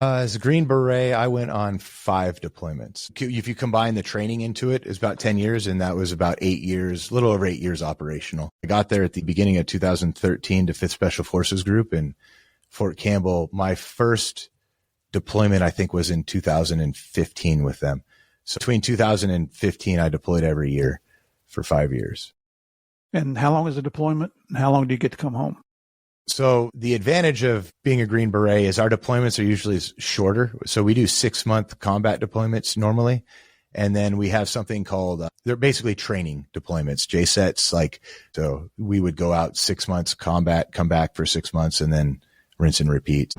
As a Green Beret, I went on 5 deployments. If you combine the training into it, it's about 10 years, and that was about 8 years, a little over 8 years operational. I got there at the beginning of 2013 to 5th Special Forces Group in Fort Campbell. My first deployment, I think, was in 2015 with them. So between 2015, I deployed every year for 5 years. And how long is the deployment? And how long do you get to come home? So the advantage of being a Green Beret is our deployments are usually shorter. So we do 6-month combat deployments normally. And then we have something called, they're basically training deployments, JSETs. So we would go out 6 months combat, come back for 6 months, and then rinse and repeat.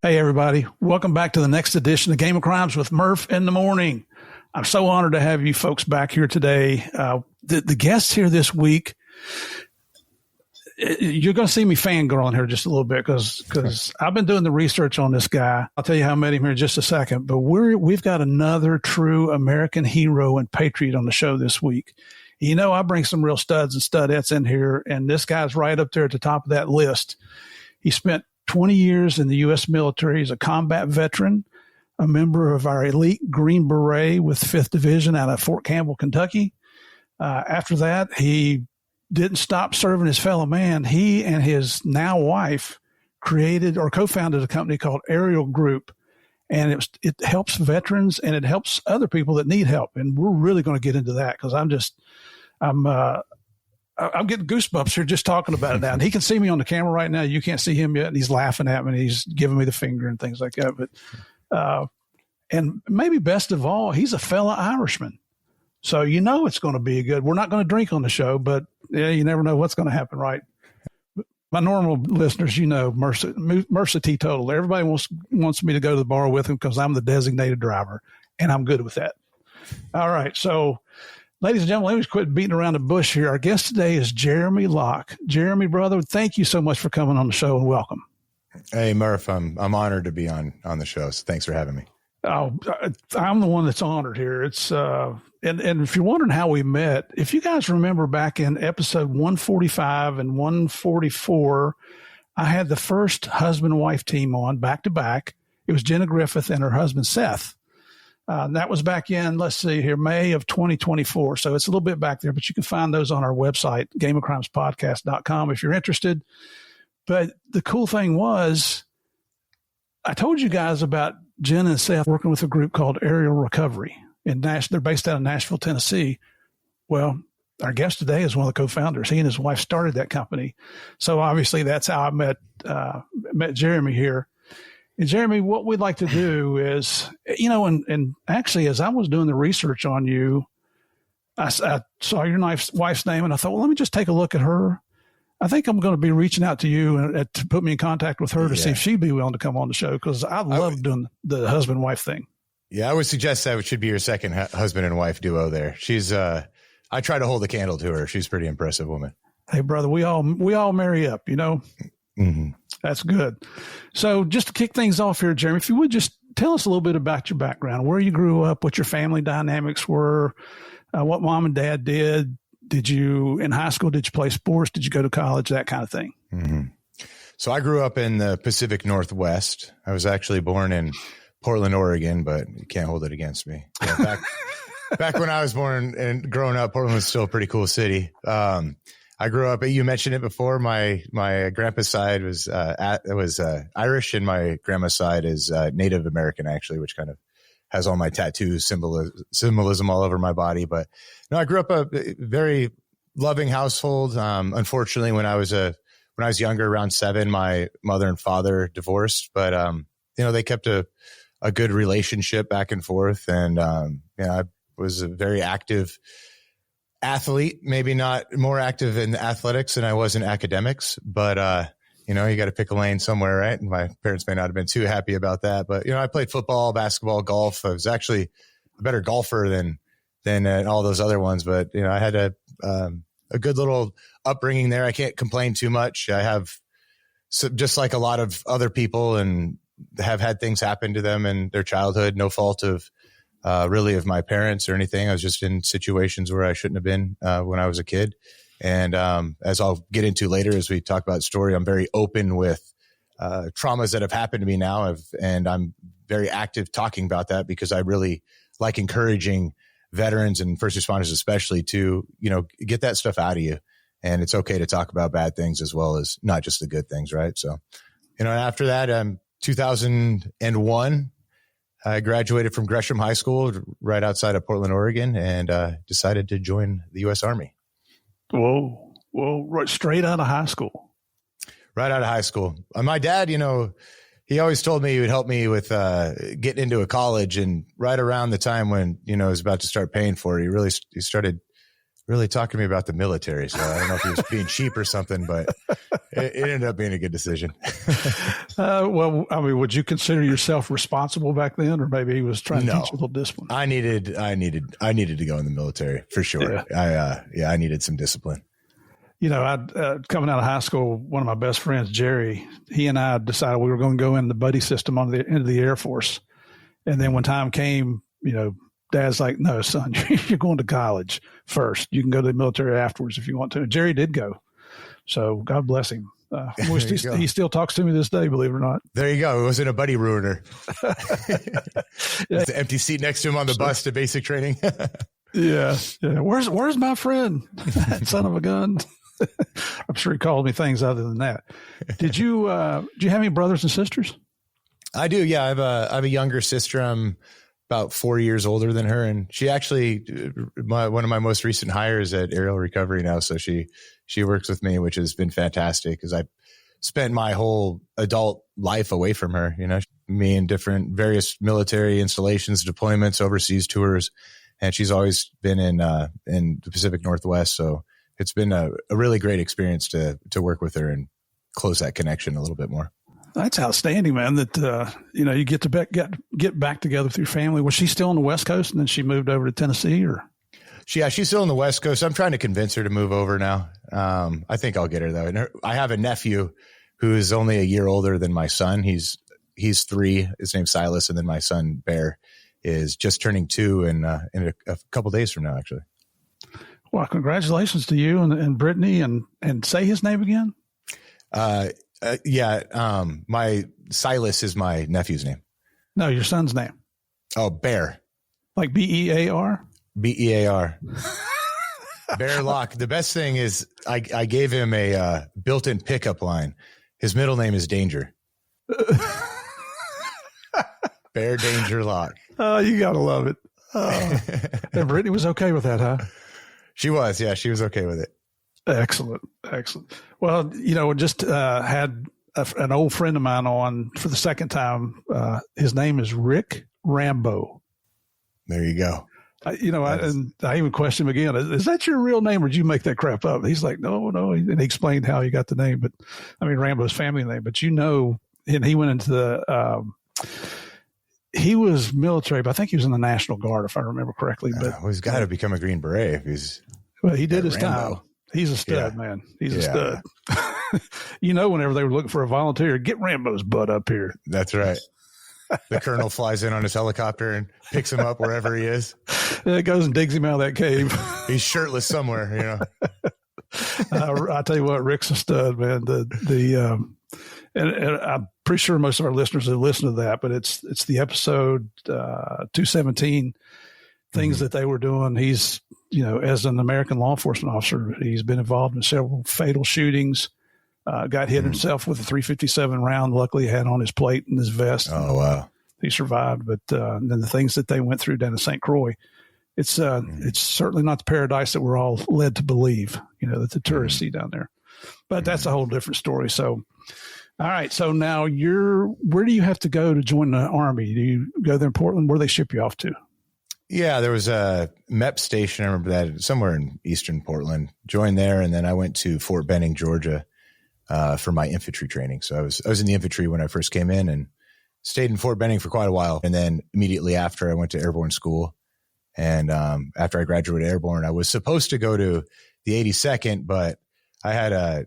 Hey, everybody. Welcome back to the next edition of Game of Crimes with Murph in the Morning. I'm so honored to have you folks back here today. The guests here this week, you're going to see me fangirling here just a little bit because I've been doing the research on this guy. I'll tell you how I met him here in just a second. But we've got another true American hero and patriot on the show this week. You know, I bring some real studs and studettes in here, and this guy's right up there at the top of that list. He spent 20 years in the U.S. military. He's a combat veteran, a member of our elite Green Beret with 5th Division out of Fort Campbell, Kentucky. After that, he didn't stop serving his fellow man. He and his now wife created or co-founded a company called Aerial Group, and it helps veterans and it helps other people that need help. And we're really going to get into that because I'm getting goosebumps here just talking about it now. And he can see me on the camera right now. You can't see him yet. And he's laughing at me and he's giving me the finger and things like that. But, and maybe best of all, he's a fellow Irishman. So, you know, it's going to be we're not going to drink on the show, but yeah, you never know what's going to happen, right? My normal listeners, you know, Murph's a teetotaler. Everybody wants me to go to the bar with him because I'm the designated driver and I'm good with that. All right. So, ladies and gentlemen, let me quit beating around the bush here. Our guest today is Jeremy Locke. Jeremy, brother, thank you so much for coming on the show and welcome. Hey, Murph, I'm honored to be on the show. So thanks for having me. Oh, I'm the one that's honored here. It's and if you're wondering how we met, if you guys remember back in episode 145 and 144, I had the first husband-wife team on back to back. It was Jenna Griffith and her husband Seth. That was back in, let's see here, May of 2024. So it's a little bit back there, but you can find those on our website, gameofcrimespodcast.com, if you're interested. But the cool thing was, I told you guys about Jen and Seth working with a group called Aerial Recovery. They're based out of Nashville, Tennessee. Well, our guest today is one of the co-founders. He and his wife started that company. So obviously that's how I met Jeremy here. And Jeremy, what we'd like to do is, you know, and actually, as I was doing the research on you, I saw your wife's name, and I thought, well, let me just take a look at her. I think I'm going to be reaching out to you to put me in contact with her to see if she'd be willing to come on the show because I love doing the husband-wife thing. Yeah, I would suggest that should be your second husband and wife duo there. She's, I try to hold a candle to her. She's a pretty impressive woman. Hey, brother, we all marry up, you know. Mm-hmm. That's good. So just to kick things off here, Jeremy, if you would just tell us a little bit about your background, where you grew up, what your family dynamics were, what mom and dad did. In high school, did you play sports? Did you go to college? That kind of thing. Mm-hmm. So I grew up in the Pacific Northwest. I was actually born in Portland, Oregon, but you can't hold it against me. Yeah, back when I was born and growing up, Portland was still a pretty cool city. I grew up, you mentioned it before, my grandpa's side was Irish and my grandma's side is Native American, actually, which kind of has all my tattoo symbolism all over my body. But no, I grew up a very loving household. Unfortunately, when I was younger, around 7, my mother and father divorced, but you know, they kept a good relationship back and forth. And you know, I was a very active athlete, maybe not more active in athletics than I was in academics, but you know, you got to pick a lane somewhere, right? And my parents may not have been too happy about that, but you know, I played football, basketball, golf. I was actually a better golfer than all those other ones, but you know, I had a good little upbringing there. I can't complain too much. I have just like a lot of other people and have had things happen to them in their childhood, no fault of really of my parents or anything. I was just in situations where I shouldn't have been when I was a kid. And as I'll get into later as we talk about story, I'm very open with traumas that have happened to me now. And I'm very active talking about that because I really like encouraging veterans and first responders especially to, get that stuff out of you. And it's okay to talk about bad things as well as not just the good things, right? So, after that, 2001, I graduated from Gresham High School right outside of Portland, Oregon, and decided to join the U.S. Army. Whoa, right straight out of high school. Right out of high school. My dad, he always told me he would help me with getting into a college. And right around the time when, I was about to start paying for it, he started really talking to me about the military. So I don't know if he was being cheap or something, but it ended up being a good decision. Well, I mean, would you consider yourself responsible back then, or maybe he was trying to teach you a little discipline? I needed to go in the military for sure. Yeah. I needed some discipline. I'd coming out of high school, one of my best friends, Jerry, he and I decided we were going to go in the buddy system into the Air Force. And then when time came, Dad's like, no, son, you're going to college first. You can go to the military afterwards if you want to. And Jerry did go. So God bless him. He still talks to me this day, believe it or not. There you go. It wasn't a buddy ruiner. There's an empty seat next to him on the bus to basic training. Yeah. Where's my friend? That son of a gun. I'm sure he called me things other than that. Did you have any brothers and sisters? I do. Yeah. I have a younger sister. I'm about 4 years older than her. And she actually, one of my most recent hires at Aerial Recovery now. So she works with me, which has been fantastic because I spent my whole adult life away from her, me in different various military installations, deployments, overseas tours. And she's always been in the Pacific Northwest. So it's been a really great experience to work with her and close that connection a little bit more. That's outstanding, man. That you get to get back together with your family. Was she still on the West Coast, and then she moved over to Tennessee, or? She's still on the West Coast. I'm trying to convince her to move over now. I think I'll get her though. And I have a nephew who is only a year older than my son. He's 3. His name's Silas, and then my son Bear is just turning 2 in a couple days from now, actually. Well, congratulations to you and Brittany, and say his name again. My Silas is my nephew's name. No, your son's name. Oh, Bear. Like Bear? Bear. Bear Locke. The best thing is I gave him a built-in pickup line. His middle name is Danger. Bear Danger Locke. Oh, you got to love it. And Brittany was okay with that, huh? She was. Yeah, she was okay with it. Excellent. Well, just had an old friend of mine on for the second time. His name is Rick Rambo. There you go. I even questioned him again. Is that your real name, or did you make that crap up? He's like, no. And he explained how he got the name, but I mean, Rambo's family name. But and he went into the. He was military, but I think he was in the National Guard, if I remember correctly. But he's got to become a Green Beret if he's. Well, he did his time. He's a stud, man. He's a stud. Whenever they were looking for a volunteer, get Rambo's butt up here. That's right. The colonel flies in on his helicopter and picks him up wherever he is. It goes and digs him out of that cave. He's shirtless somewhere, I tell you what, Rick's a stud, man. And I'm pretty sure most of our listeners have listened to that, but it's the episode 217, things that they were doing. He's, as an American law enforcement officer, he's been involved in several fatal shootings, got hit himself with a .357 round. Luckily, he had on his plate and his vest. Oh, wow. He survived. But then the things that they went through down in St. Croix, it's certainly not the paradise that we're all led to believe, that the tourists see down there. But that's a whole different story. So, all right. So now where do you have to go to join the Army? Do you go there in Portland? Where do they ship you off to? Yeah, there was a MEP station. I remember that somewhere in Eastern Portland. Joined there, and then I went to Fort Benning, Georgia, for my infantry training. So I was in the infantry when I first came in, and stayed in Fort Benning for quite a while. And then immediately after, I went to airborne school. And after I graduated airborne, I was supposed to go to the 82nd, but I had a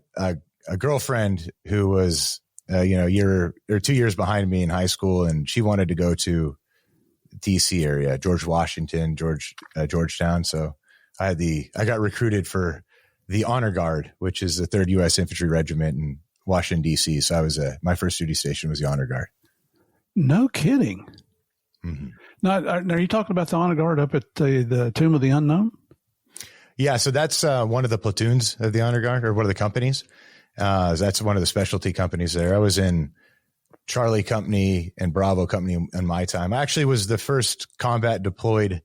girlfriend who was a year or 2 years behind me in high school, and she wanted to go to DC area, George Washington, Georgetown. So I got recruited for the Honor Guard, which is the 3rd U.S. Infantry Regiment in Washington, D.C. So I was my first duty station was the Honor Guard. No kidding. Mm-hmm. Now, are you talking about the Honor Guard up at the Tomb of the Unknown? Yeah. So that's one of the platoons of the Honor Guard, or one of the companies. That's one of the specialty companies there. I was in Charlie Company and Bravo Company in my time. I actually was the first combat deployed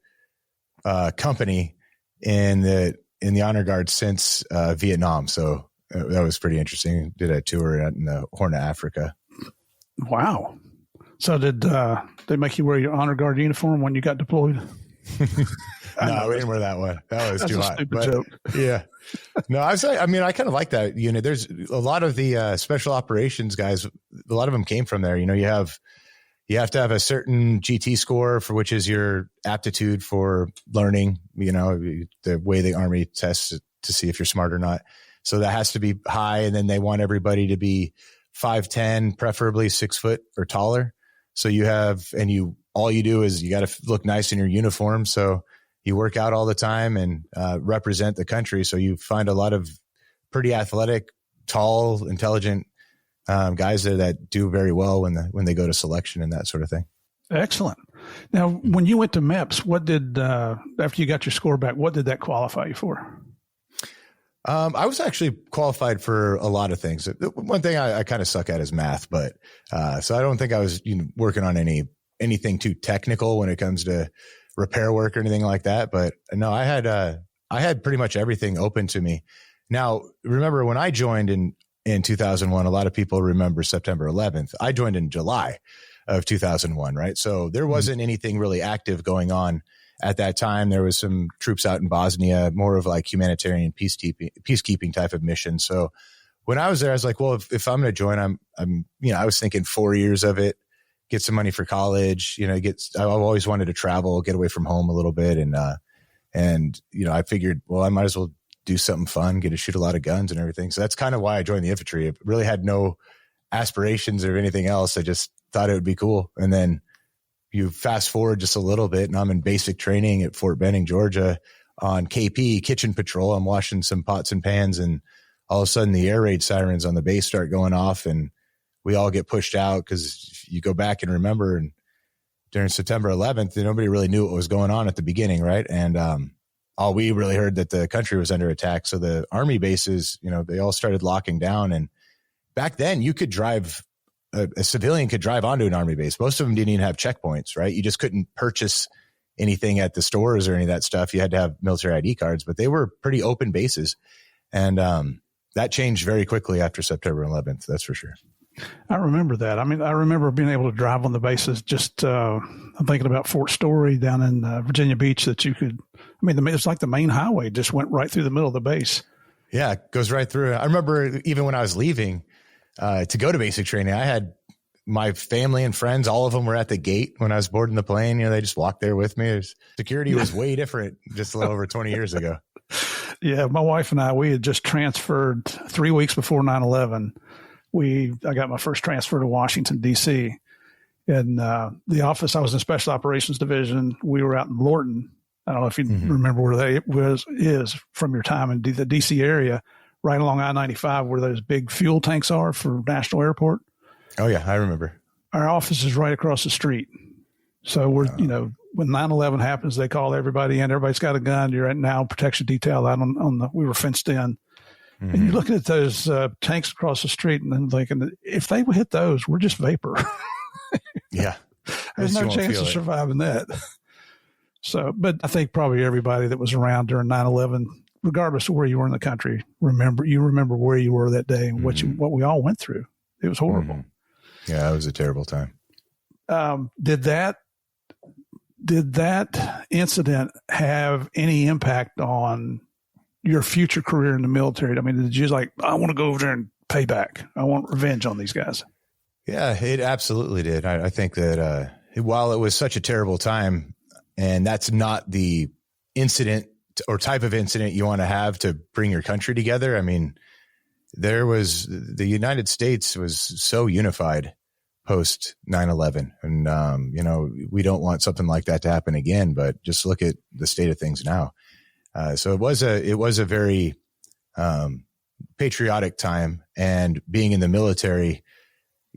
company in the Honor Guard since Vietnam. So that was pretty interesting. Did a tour in the Horn of Africa. Wow. So did they make you wear your Honor Guard uniform when you got deployed? No, we didn't wear that one. That was too hot. Stupid joke. Yeah. No, I kind of like that unit. There's a lot of the special operations guys. A lot of them came from there. You have to have a certain GT score, for which is your aptitude for learning, the way the Army tests to see if you're smart or not. So that has to be high. And then they want everybody to be 5'10", preferably 6 foot or taller. So all you do is you got to look nice in your uniform. So you work out all the time and represent the country. So you find a lot of pretty athletic, tall, intelligent guys there that do very well when they go to selection and that sort of thing. Excellent. Now, when you went to MEPS, what did after you got your score back, what did that qualify you for? I was actually qualified for a lot of things. One thing I kind of suck at is math, but so I don't think I was working on anything too technical when it comes to repair work or anything like that. But no, I had pretty much everything open to me. Now, remember when I joined in 2001, a lot of people remember September 11th. I joined in July of 2001, right? So there wasn't anything really active going on at that time. There was some troops out in Bosnia, more of like humanitarian peacekeeping type of mission. So when I was there, I was like, well, if I'm going to join, I was thinking 4 years of it, get some money for college, I've always wanted to travel, get away from home a little bit. And I figured, well, I might as well do something fun, get to shoot a lot of guns and everything. So that's kind of why I joined the infantry. It really had no aspirations or anything else. I just thought it would be cool. And then you fast forward just a little bit and I'm in basic training at Fort Benning, Georgia on KP kitchen patrol. I'm washing some pots and pans and all of a sudden the air raid sirens on the base start going off and we all get pushed out because you go back and remember and during September 11th, nobody really knew what was going on at the beginning. Right. And, all we really heard that the country was under attack. So the Army bases, they all started locking down. And back then you could drive a civilian could drive onto an Army base. Most of them didn't even have checkpoints, right? You just couldn't purchase anything at the stores or any of that stuff. You had to have military ID cards, but they were pretty open bases. And that changed very quickly after September 11th. That's for sure. I remember that. I mean, I remember being able to drive on the bases. Just I'm thinking about Fort Story down in Virginia Beach that you could, it's like the main highway just went right through the middle of the base. Yeah, it goes right through. I remember even when I was leaving to go to basic training, I had my family and friends, all of them were at the gate when I was boarding the plane. They just walked there with me. Security was way different just a little over 20 years ago. Yeah, my wife and we had just transferred 3 weeks before 9/11. I got my first transfer to Washington, D.C. And the office, I was in Special Operations Division. We were out in Lorton. I don't know if you remember where that is from your time in the D.C. area, right along I-95 where those big fuel tanks are for National Airport. Oh, yeah, I remember. Our office is right across the street. So we're, when 9/11 happens, they call everybody in. Everybody's got a gun. You're at now protection detail out we were fenced in. And you're looking at those tanks across the street and then thinking, if they hit those, we're just vapor. Yeah. There's no chance of surviving that. So, but I think probably everybody that was around during 9/11, regardless of where you were in the country, remember where you were that day and what we all went through. It was horrible. Yeah, it was a terrible time. Did that incident have any impact on your future career in the military? I mean, did you I want to go over there and pay back. I want revenge on these guys. Yeah, it absolutely did. I think that while it was such a terrible time, and that's not the incident or type of incident you want to have to bring your country together. I mean, the United States was so unified post 9/11. And, we don't want something like that to happen again, but just look at the state of things now. So it was a very patriotic time, and being in the military,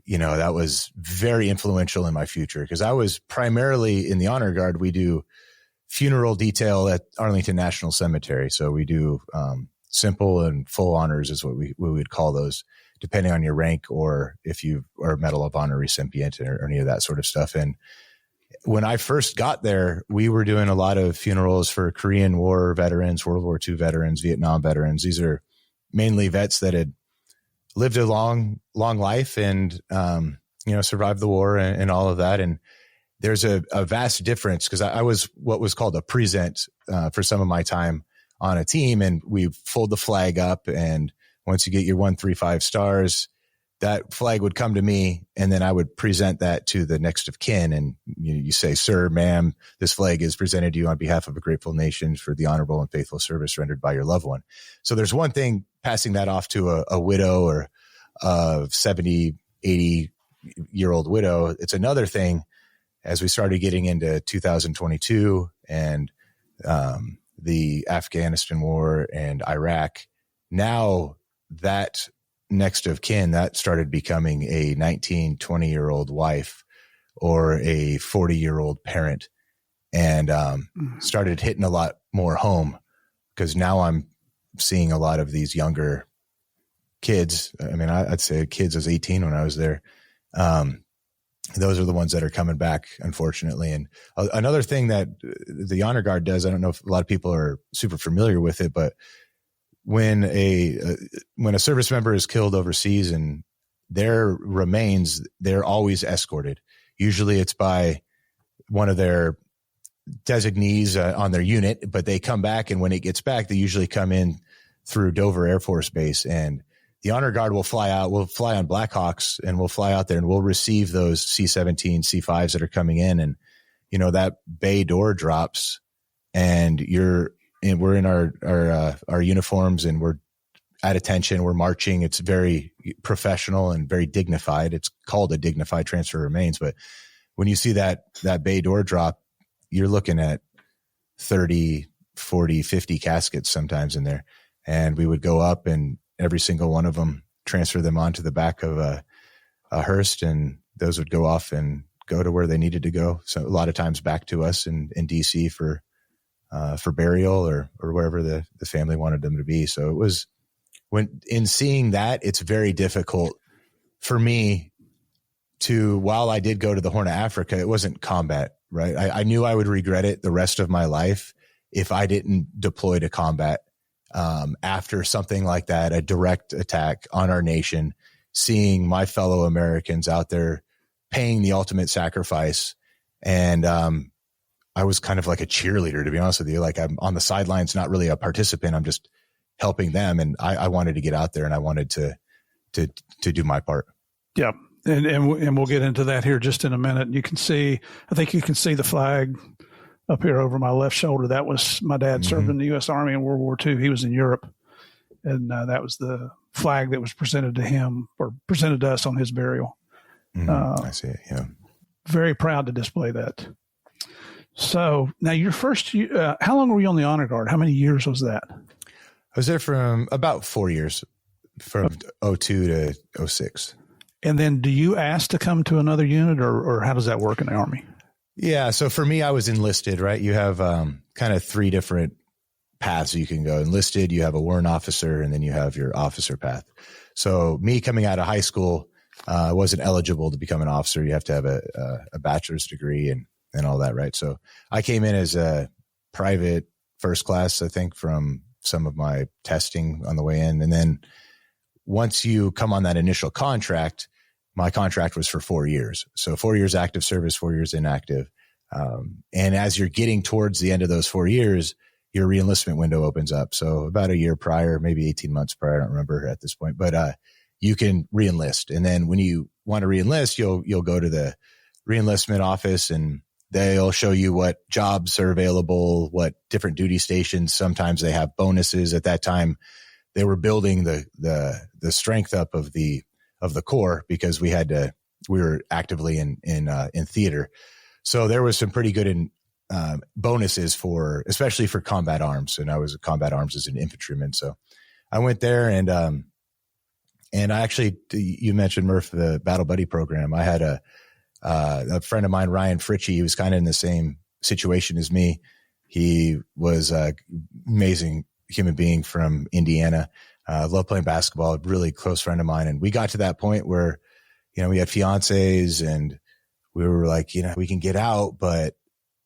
that was very influential in my future, because I was primarily in the honor guard. We do funeral detail at Arlington National Cemetery. So we do simple and full honors is what we would call those, depending on your rank or if you are a Medal of Honor recipient or any of that sort of stuff. And when I first got there, we were doing a lot of funerals for Korean War veterans, World War II veterans, Vietnam veterans. These are mainly vets that had lived a long life and, survived the war and all of that. And there's a vast difference, because I was what was called a present for some of my time on a team, and we fold the flag up. And once you get your 1, 3, 5 stars, that flag would come to me, and then I would present that to the next of kin. And you say, "Sir, ma'am, this flag is presented to you on behalf of a grateful nation for the honorable and faithful service rendered by your loved one." So there's one thing passing that off to a widow or a 70, 80-year-old widow. It's another thing as we started getting into 2022 and the Afghanistan war and Iraq. Now that next of kin, that started becoming a 19, 20-year-old wife or a 40-year-old parent, and started hitting a lot more home, because now I'm seeing a lot of these younger kids. I mean, I'd say kids was 18 when I was there. Those are the ones that are coming back, unfortunately. And another thing that the honor guard does, I don't know if a lot of people are super familiar with it, but when a service member is killed overseas and their remains, they're always escorted. Usually it's by one of their designees on their unit, but they come back, and when it gets back, they usually come in through Dover Air Force Base, and the honor guard will fly out. We'll fly on Blackhawks, and we'll fly out there, and we'll receive those C-17, C-5s that are coming in. And, that bay door drops, and we're in our uniforms, and we're at attention. We're marching. It's very professional and very dignified. It's called a dignified transfer of remains. But when you see that bay door drop, you're looking at 30, 40, 50 caskets sometimes in there. And we would go up, and every single one of them, transfer them onto the back of a hearse, and those would go off and go to where they needed to go. So a lot of times back to us in DC for burial or wherever the family wanted them to be. So it was, in seeing that, it's very difficult for me while I did go to the Horn of Africa, it wasn't combat, right? I knew I would regret it the rest of my life if I didn't deploy to combat. After something like that, a direct attack on our nation, seeing my fellow Americans out there paying the ultimate sacrifice. And I was kind of like a cheerleader, to be honest with you. Like, I'm on the sidelines, not really a participant. I'm just helping them. And I wanted to get out there, and I wanted to do my part. Yeah. And we'll get into that here just in a minute. I think you can see the flag up here over my left shoulder. That was my dad served in the U.S. Army in World War II. He was in Europe, and that was the flag that was presented to him, or presented to us on his burial. I see it. Yeah. Very proud to display that. So now your first, how long were you on the honor guard? How many years was that? I was there from about 4 years, from 02 to 06. And then do you ask to come to another unit, or how does that work in the Army? Yeah. So for me, I was enlisted, right? You have kind of 3 different paths you can go. Enlisted, you have a warrant officer, and then you have your officer path. So me coming out of high school, I wasn't eligible to become an officer. You have to have a bachelor's degree and all that, right? So I came in as a private first class, I think, from some of my testing on the way in. And then once you come on that initial contract, my contract was for 4 years. So 4 years active service, 4 years inactive. And as you're getting towards the end of those 4 years, your reenlistment window opens up. So about a year prior, maybe 18 months prior, I don't remember at this point, but you can reenlist. And then when you want to reenlist, you'll go to the reenlistment office, and they'll show you what jobs are available, what different duty stations. Sometimes they have bonuses. At that time, they were building the strength up of the Corps, because we had to we were actively in theater. So there was some pretty good bonuses especially for combat arms. And I was at combat arms as an infantryman. So I went there and I actually, you mentioned Murph, the Battle Buddy program. I had a friend of mine, Ryan Fritchie. He was kind of in the same situation as me. He was an amazing human being from Indiana. Loved playing basketball, a really close friend of mine. And we got to that point where, we had fiancés and we were like, we can get out, but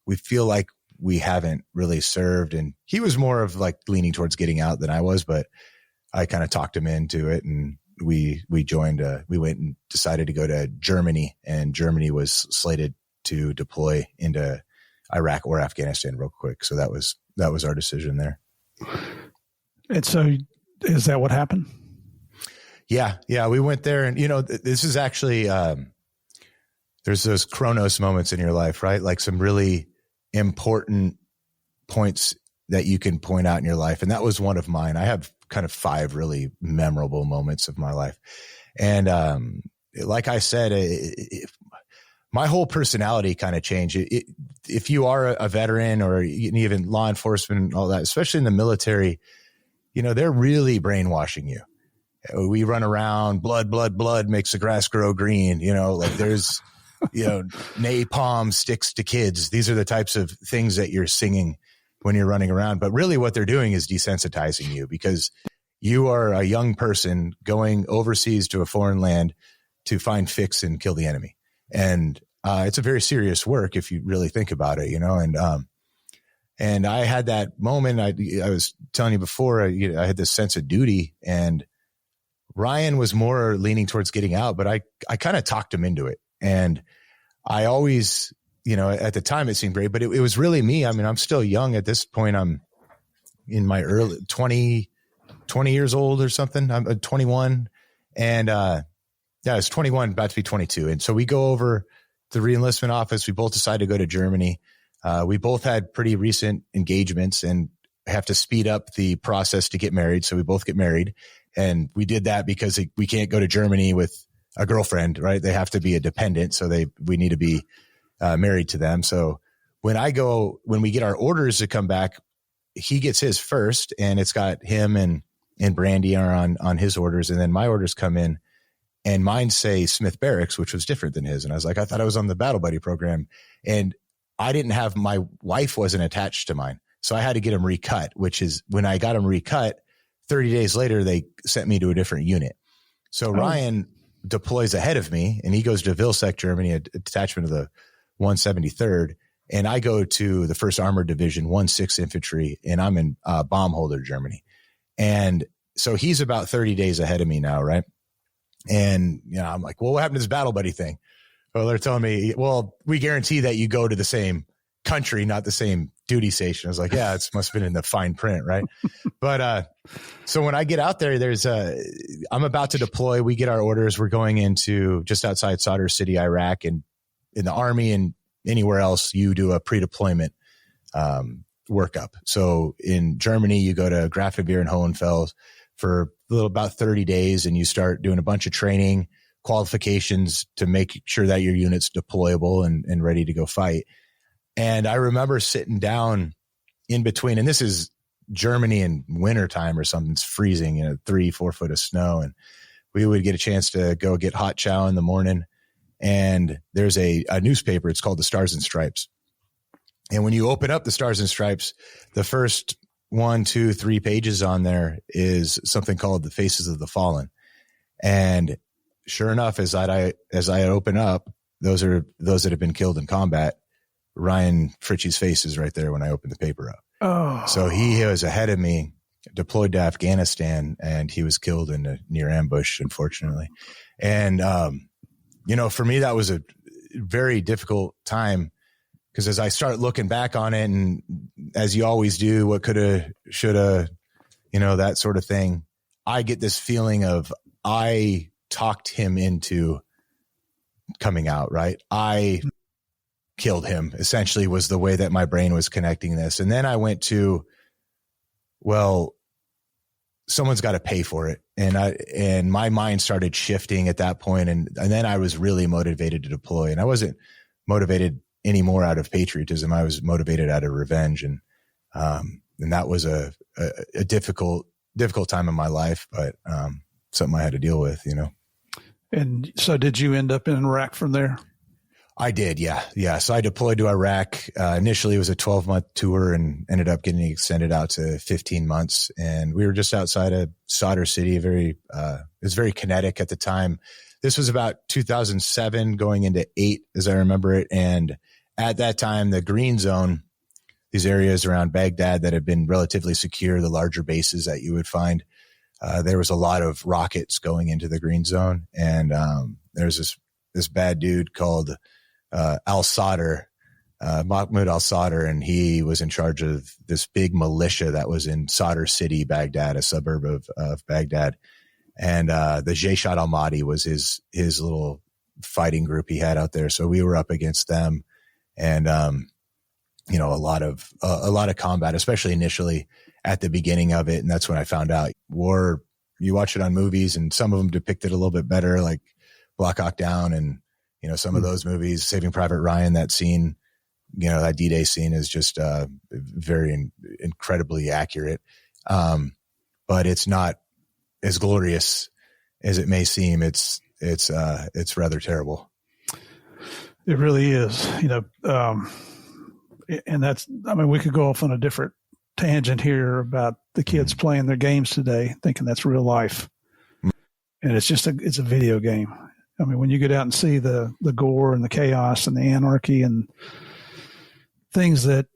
we feel like we haven't really served. And he was more of like leaning towards getting out than I was, but I kind of talked him into it. And we joined, we went and decided to go to Germany, and Germany was slated to deploy into Iraq or Afghanistan real quick. So that was our decision there. And so is that what happened? Yeah. We went there, and this is actually, there's those Chronos moments in your life, right? Like some really important points that you can point out in your life. And that was one of mine. I have kind of 5 really memorable moments of my life. And, like I said, my whole personality kind of changed. If you are a veteran or even law enforcement and all that, especially in the military, they're really brainwashing you. We run around, blood makes the grass grow green. Like there's, napalm sticks to kids. These are the types of things that you're singing when you're running around. But really what they're doing is desensitizing you, because you are a young person going overseas to a foreign land to find, fix, and kill the enemy. And it's a very serious work if you really think about it, and I had that moment. I was telling you before, I had this sense of duty, and Ryan was more leaning towards getting out, but I kind of talked him into it. And I always, at the time it seemed great, but it was really me. I mean, I'm still young at this point. I'm in my early 20 years old or something. I'm 21. And, I was 21, about to be 22. And so we go over the reenlistment office. We both decided to go to Germany. We both had pretty recent engagements and have to speed up the process to get married. So we both get married. And we did that because we can't go to Germany with a girlfriend, right? They have to be a dependent. So we need to be married to them. So when we get our orders to come back, he gets his first, and it's got him and Brandy are on his orders. And then my orders come in, and mine say Smith Barracks, which was different than his. And I was like, I thought I was on the Battle Buddy program, and I didn't have, my wife wasn't attached to mine. So I had to get him recut, which is when I got him recut, 30 days later, they sent me to a different unit. So Ryan deploys ahead of me, and he goes to Vilseck, Germany, a detachment of the 173rd. And I go to the 1st Armored Division, 1/6 Infantry, and I'm in Baumholder, Germany. And so he's about 30 days ahead of me now, right? And, I'm like, well, what happened to this Battle Buddy thing? Well, they're telling me, well, we guarantee that you go to the same country, not the same duty station. I was like, yeah, it must have been in the fine print, right? But so when I get out there, I'm about to deploy. We get our orders. We're going into just outside Sadr City, Iraq, and in the Army and anywhere else, you do a pre-deployment workup. So in Germany, you go to Grafenwehr and Hohenfels for about 30 days, and you start doing a bunch of training, qualifications to make sure that your unit's deployable and ready to go fight. And I remember sitting down in between, and this is Germany in wintertime or something. It's freezing, 3-4 foot of snow. And we would get a chance to go get hot chow in the morning. And there's a newspaper. It's called the Stars and Stripes. And when you open up the Stars and Stripes, the first 1, 2, 3 pages on there is something called the Faces of the Fallen. And sure enough, as I open up, those that have been killed in combat. Ryan Fritchie's face is right there when I opened the paper up. Oh. So he was ahead of me, deployed to Afghanistan, and he was killed in a near ambush, unfortunately. And, for me, that was a very difficult time, because as I start looking back on it, and as you always do, what coulda, shoulda, that sort of thing, I get this feeling of I talked him into coming out, right? I killed him, essentially, was the way that my brain was connecting this. And then I went to, well, someone's got to pay for it. and my mind started shifting at that point, and then I was really motivated to deploy, and I wasn't motivated anymore out of patriotism. I was motivated out of revenge, and that was a difficult time in my life, but something I had to deal with, you know. And so did you end up in Iraq from there? I did. Yeah. So I deployed to Iraq. Initially it was a 12-month tour and ended up getting extended out to 15 months. And we were just outside of Sadr City, it was very kinetic at the time. This was about 2007 going into 8, as I remember it. And at that time, the green zone, these areas around Baghdad that had been relatively secure, the larger bases that you would find, there was a lot of rockets going into the green zone. And there's this bad dude called al-Sadr, Mahmoud al-Sadr, and he was in charge of this big militia that was in Sadr City, Baghdad, a suburb of Baghdad. And the Jaysh al-Mahdi was his little fighting group he had out there. So we were up against them, and you know, a lot of combat, especially initially at the beginning of it. And that's when I found out war. You watch it on movies, and some of them depict it a little bit better, like Black Hawk Down, and you know, some of those movies, Saving Private Ryan. That scene, you know, that D-Day scene is just very incredibly accurate. But it's not as glorious as it may seem. It's rather terrible. It really is, you know. And that's, I mean, we could go off on a different tangent here about the kids playing their games today, thinking that's real life. And it's just it's a video game. I mean, when you get out and see the gore and the chaos and the anarchy and things that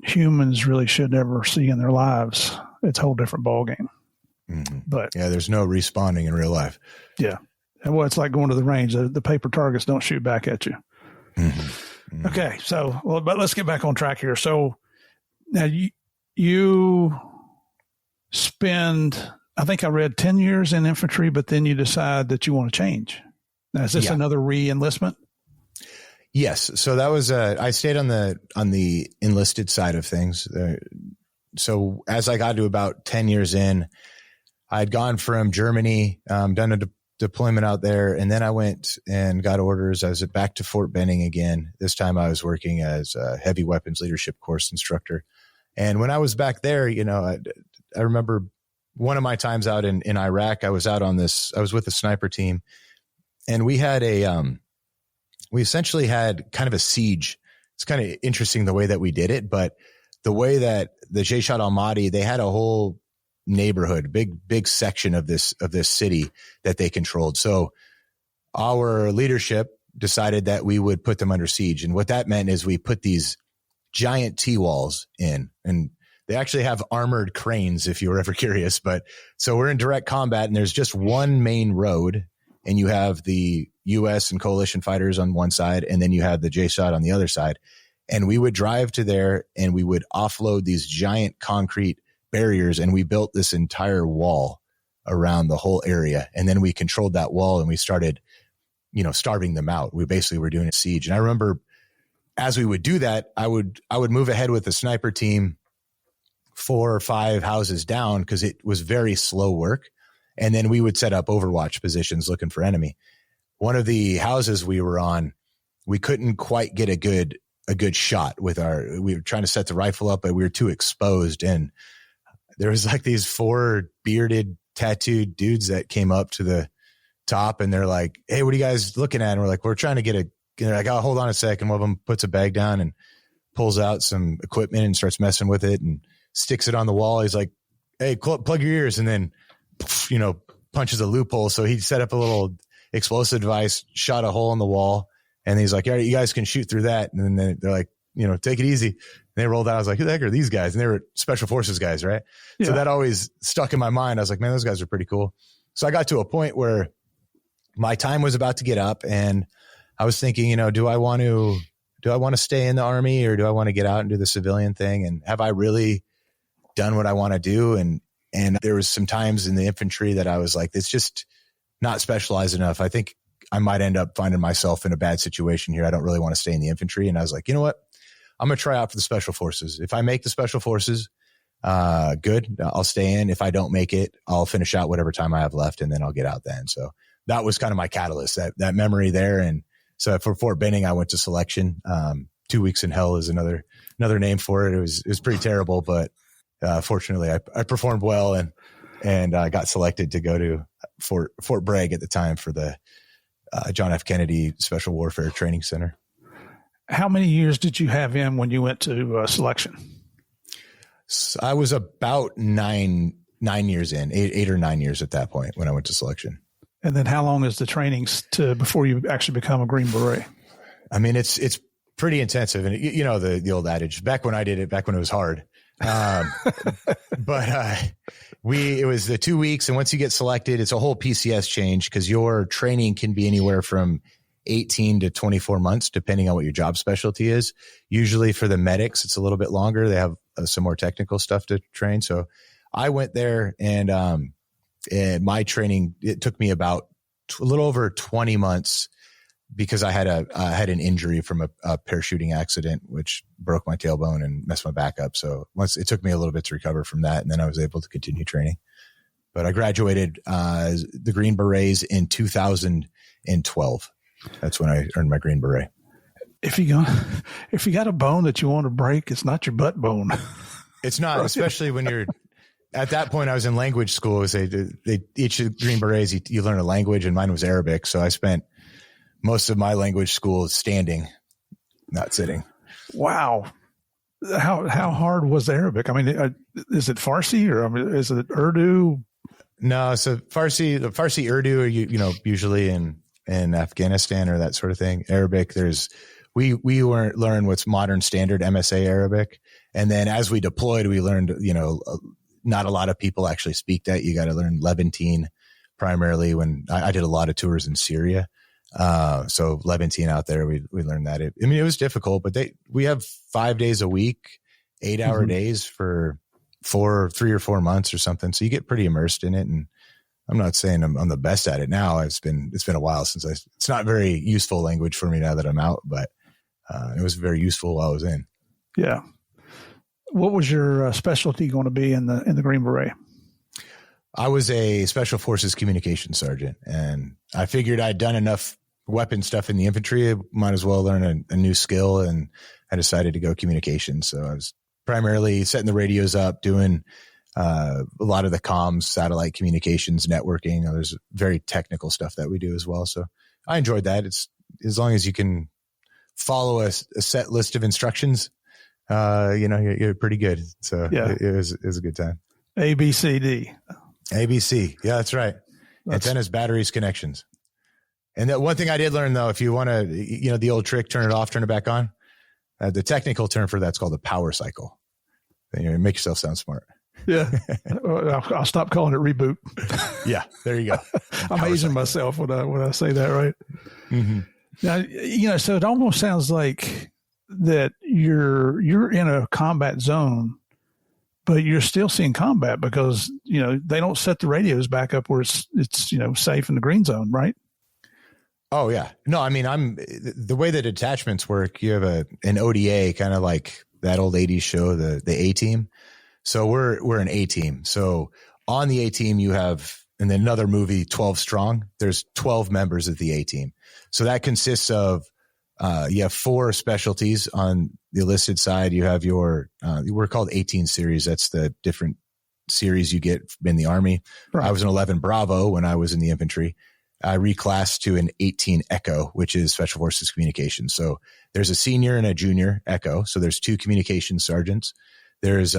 humans really should never see in their lives, it's a whole different ballgame. Mm-hmm. But yeah, there's no respawning in real life. Yeah. And well, it's like going to the range. The paper targets don't shoot back at you. Mm-hmm. Mm-hmm. Okay. So, but let's get back on track here. So now you spend, I think I read 10 years in infantry, but then you decide that you want to change. Now, is this another re-enlistment? Yes. So that was, I stayed on the enlisted side of things. So as I got to about 10 years in, I'd gone from Germany, done a deployment out there, and then I went and got orders. I was back to Fort Benning again. This time I was working as a heavy weapons leadership course instructor. And when I was back there, you know, I remember one of my times out in Iraq, I was with a sniper team, and we had we essentially had kind of a siege. It's kind of interesting the way that we did it, but the way that the Jaysh al-Mahdi, they had a whole neighborhood, big section of this city that they controlled. So our leadership decided that we would put them under siege. And what that meant is we put these giant T-walls in, and they actually have armored cranes, if you were ever curious. But so we're in direct combat, and there's just one main road, and you have the U.S. and coalition fighters on one side, and then you have the Jaysh on the other side. And we would drive to there, and we would offload these giant concrete barriers, and we built this entire wall around the whole area. And then we controlled that wall, and we started, you know, starving them out. We basically were doing a siege. And I remember as we would do that, I would move ahead with the sniper team 4 or 5 houses down, because it was very slow work. And then we would set up overwatch positions looking for enemy. One of the houses we were on, we couldn't quite get a good shot with we were trying to set the rifle up, but we were too exposed. And there was like these 4 bearded, tattooed dudes that came up to the top, and they're like, "Hey, what are you guys looking at?" And we're like, "We're trying to get they're like, "Oh, hold on a second." One of them puts a bag down and pulls out some equipment and starts messing with it and sticks it on the wall. He's like, "Hey, plug your ears," and then, you know, punches a loophole. So he set up a little explosive device, shot a hole in the wall, and he's like, "All right, you guys can shoot through that." And then they're like, you know, "Take it easy." And they rolled out. I was like, "Who the heck are these guys?" And they were special forces guys, right? Yeah. So that always stuck in my mind. I was like, "Man, those guys are pretty cool." So I got to a point where my time was about to get up, and I was thinking, you know, do I want to stay in the Army, or do I want to get out and do the civilian thing? And have I really done what I want to do? And there was some times in the infantry that I was like, it's just not specialized enough. I think I might end up finding myself in a bad situation here. I don't really want to stay in the infantry. And I was like, you know what? I'm going to try out for the special forces. If I make the special forces, good. I'll stay in. If I don't make it, I'll finish out whatever time I have left, and then I'll get out then. So that was kind of my catalyst, that memory there. And so for Fort Benning, I went to selection. 2 weeks in hell is another name for it. It was pretty terrible, but fortunately I performed well and I got selected to go to Fort Bragg at the time for the John F. Kennedy Special Warfare Training Center. How many years did you have in when you went to selection? So I was about 9 years in, 8 or 9 years at that point when I went to selection. And then how long is the training before you actually become a Green Beret? I mean, it's pretty intensive. And you know, the old adage, back when I did it, back when it was hard. But it was the 2 weeks. And once you get selected, it's a whole PCS change because your training can be anywhere from 18 to 24 months, depending on what your job specialty is. Usually for the medics, it's a little bit longer. They have some more technical stuff to train. So I went there and my training, it took me about a little over 20 months because I had an injury from a parachuting accident, which broke my tailbone and messed my back up. So it took me a little bit to recover from that. And then I was able to continue training, but I graduated the Green Berets in 2012. That's when I earned my Green Beret. If you got a bone that you want to break, it's not your butt bone. It's not, right. Especially when you're at that point. I was in language school. They each Green Berets, you learn a language, and mine was Arabic. So I spent most of my language school standing, not sitting. Wow. How hard was Arabic? I mean, is it Farsi or is it Urdu? No, so Farsi, Urdu are usually in Afghanistan or that sort of thing. Arabic, we learn what's modern standard MSA Arabic. And then as we deployed, we learned, not a lot of people actually speak that. You got to learn Levantine primarily. When I did a lot of tours in Syria. So Levantine out there, we learned that. It was difficult, but we have 5 days a week, 8-hour days for 3 or 4 months or something. So you get pretty immersed in it. And I'm not saying I'm the best at it now. It's been a while since it's not very useful language for me now that I'm out, but it was very useful while I was in. Yeah. What was your specialty going to be in the Green Beret? I was a Special Forces Communications Sergeant, and I figured I'd done enough weapon stuff in the infantry. I might as well learn a new skill, and I decided to go communications. So I was primarily setting the radios up, doing a lot of the comms, satellite communications, networking. There's very technical stuff that we do as well. So I enjoyed that. It's as long as you can follow a set list of instructions, you're pretty good. So yeah. It was a good time. ABCD. ABC. Yeah, that's right. Antennas, batteries, connections. And that one thing I did learn though, if you want to, the old trick, turn it off, turn it back on. The technical term for that's called the power cycle. Then make yourself sound smart. Yeah. I'll stop calling it reboot. Yeah. There you go. I'm aging myself when I say that, right? Mm-hmm. Now, so it almost sounds like that you're in a combat zone, but you're still seeing combat because, they don't set the radios back up where it's safe in the green zone, right? Oh yeah. No, I mean, the way the detachments work, you have an ODA, kind of like that old 80s show, the A-Team. So we're an A-Team. So on the A-Team, you have, and then another movie, 12 Strong, there's 12 members of the A-Team. So that consists of, you have 4 specialties on the enlisted side. You have we're called 18 series. That's the different series you get in the Army. Right. I was an 11 Bravo when I was in the infantry. I reclassed to an 18 Echo, which is Special Forces Communications. So there's a senior and a junior Echo. So there's 2 communications sergeants. There's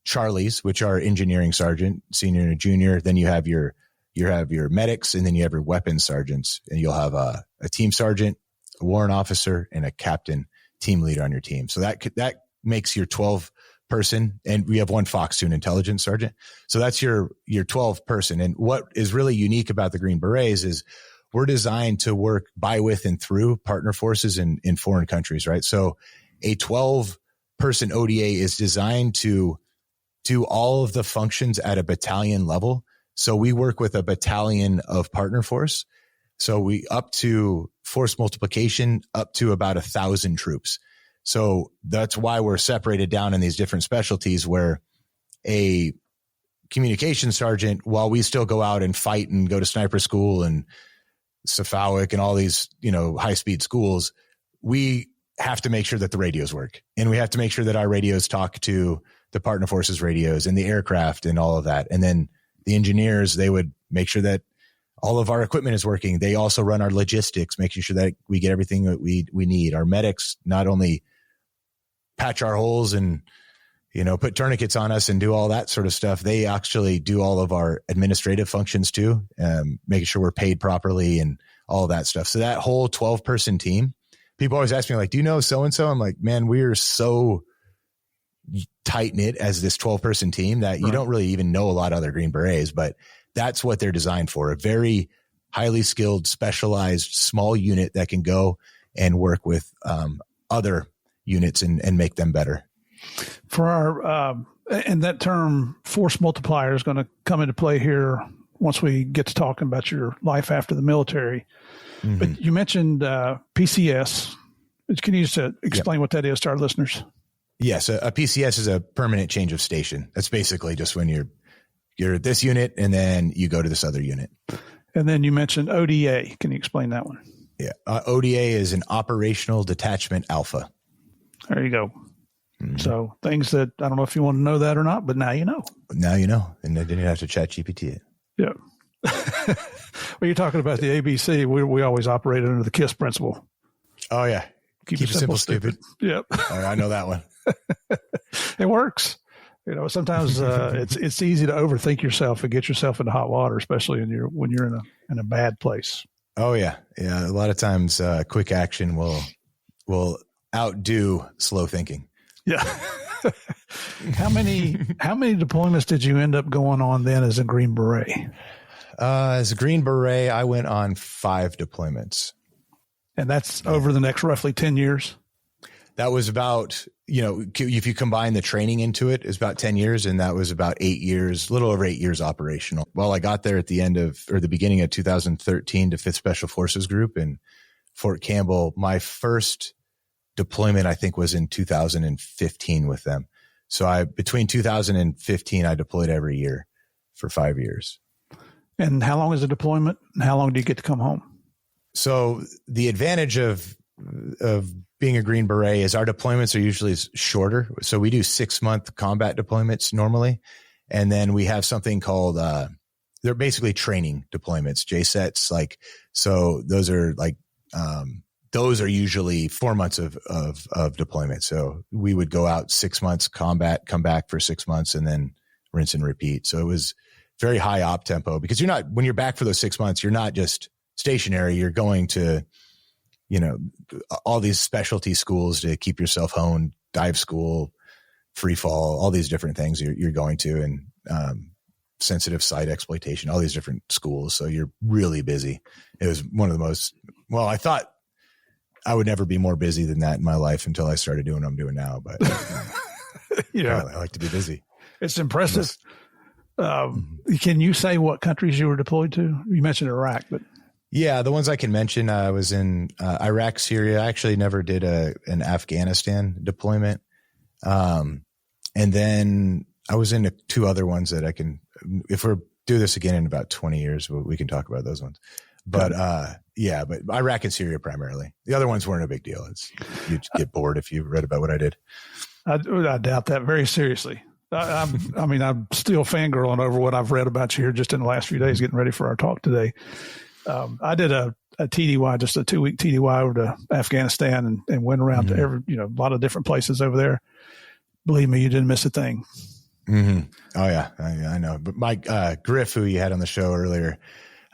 Charlies, which are engineering sergeant, senior and a junior. Then you have your medics, and then you have your weapons sergeants, and you'll have a team sergeant, a warrant officer, and a captain team leader on your team. So that makes your 12 person, and we have 1 Fox-Tune intelligence sergeant. So that's your 12 person. And what is really unique about the Green Berets is we're designed to work by, with, and through partner forces in foreign countries, right? So a 12 person ODA is designed to do all of the functions at a battalion level. So we work with a battalion of partner force. So we up to force multiplication up to about 1,000 troops. So that's why we're separated down in these different specialties where a communication sergeant while we still go out and fight and go to sniper school and Cephalic and all these, high speed schools. We have to make sure that the radios work, and we have to make sure that our radios talk to the partner forces radios and the aircraft and all of that. And then the engineers, they would make sure that all of our equipment is working. They also run our logistics, making sure that we get everything that we need. Our medics not only patch our holes and, put tourniquets on us and do all that sort of stuff. They actually do all of our administrative functions too, making sure we're paid properly and all of that stuff. So that whole 12-person team, people always ask me like, do you know so-and-so? I'm like, man, we're so tight knit as this 12-person team that you don't really even know a lot of other Green Berets, but that's what they're designed for. A very highly skilled, specialized, small unit that can go and work with other units and make them better. For our, and that term force multiplier is going to come into play here once we get to talking about your life after the military. Mm-hmm. But you mentioned PCS. Can you just explain what that is to our listeners? Yes, a PCS is a permanent change of station. That's basically just when you're at this unit and then you go to this other unit. And then you mentioned ODA. Can you explain that one? Yeah, ODA is an Operational Detachment Alpha. There you go. Mm-hmm. So things that I don't know if you want to know that or not, but now you know. Now you know, and I didn't have to chat GPT it. Yeah. Well, you're talking about the ABC. We always operate under the KISS principle. Oh yeah, keep it simple, stupid. Yep. I know that one. It works. Sometimes it's easy to overthink yourself and get yourself into hot water, especially when you're in a bad place. Oh yeah, yeah. A lot of times, quick action will outdo slow thinking. Yeah. How many deployments did you end up going on then as a Green Beret? As a Green Beret, I went on 5 deployments. And that's over the next roughly 10 years? That was about, if you combine the training into it, it's about 10 years. And that was about 8 years, a little over 8 years operational. Well, I got there at the beginning of 2013 to 5th Special Forces Group in Fort Campbell. My first deployment, I think, was in 2015 with them. So between 2015, I deployed every year for 5 years. And how long is the deployment? And how long do you get to come home? So the advantage of being a Green Beret is our deployments are usually shorter. So we do 6-month combat deployments normally. And then we have something called, they're basically training deployments, JSETs. So those are those are usually 4 months of deployment. So we would go out 6 months combat, come back for 6 months, and then rinse and repeat. So it was very high op tempo because when you're back for those 6 months, you're not just stationary. You're going to, all these specialty schools to keep yourself honed, dive school, free fall, all these different things you're going to, and sensitive site exploitation, all these different schools. So you're really busy. It was one of the most, I thought I would never be more busy than that in my life until I started doing what I'm doing now. But yeah, I like to be busy. It's impressive. Can you say what countries you were deployed to? You mentioned Iraq, but yeah, the ones I can mention, I was in Iraq, Syria. I actually never did an Afghanistan deployment. And then I was in 2 other ones that I can, if we do this again in about 20 years, we can talk about those ones. But but Iraq and Syria primarily. The other ones weren't a big deal. You'd get bored if you read about what I did. I doubt that very seriously. I'm still fangirling over what I've read about you here just in the last few days, getting ready for our talk today. I did a TDY, just a 2-week TDY over to Afghanistan and went around to a lot of different places over there. Believe me, you didn't miss a thing. Mm-hmm. Oh yeah. I know. But Mike Griff, who you had on the show earlier,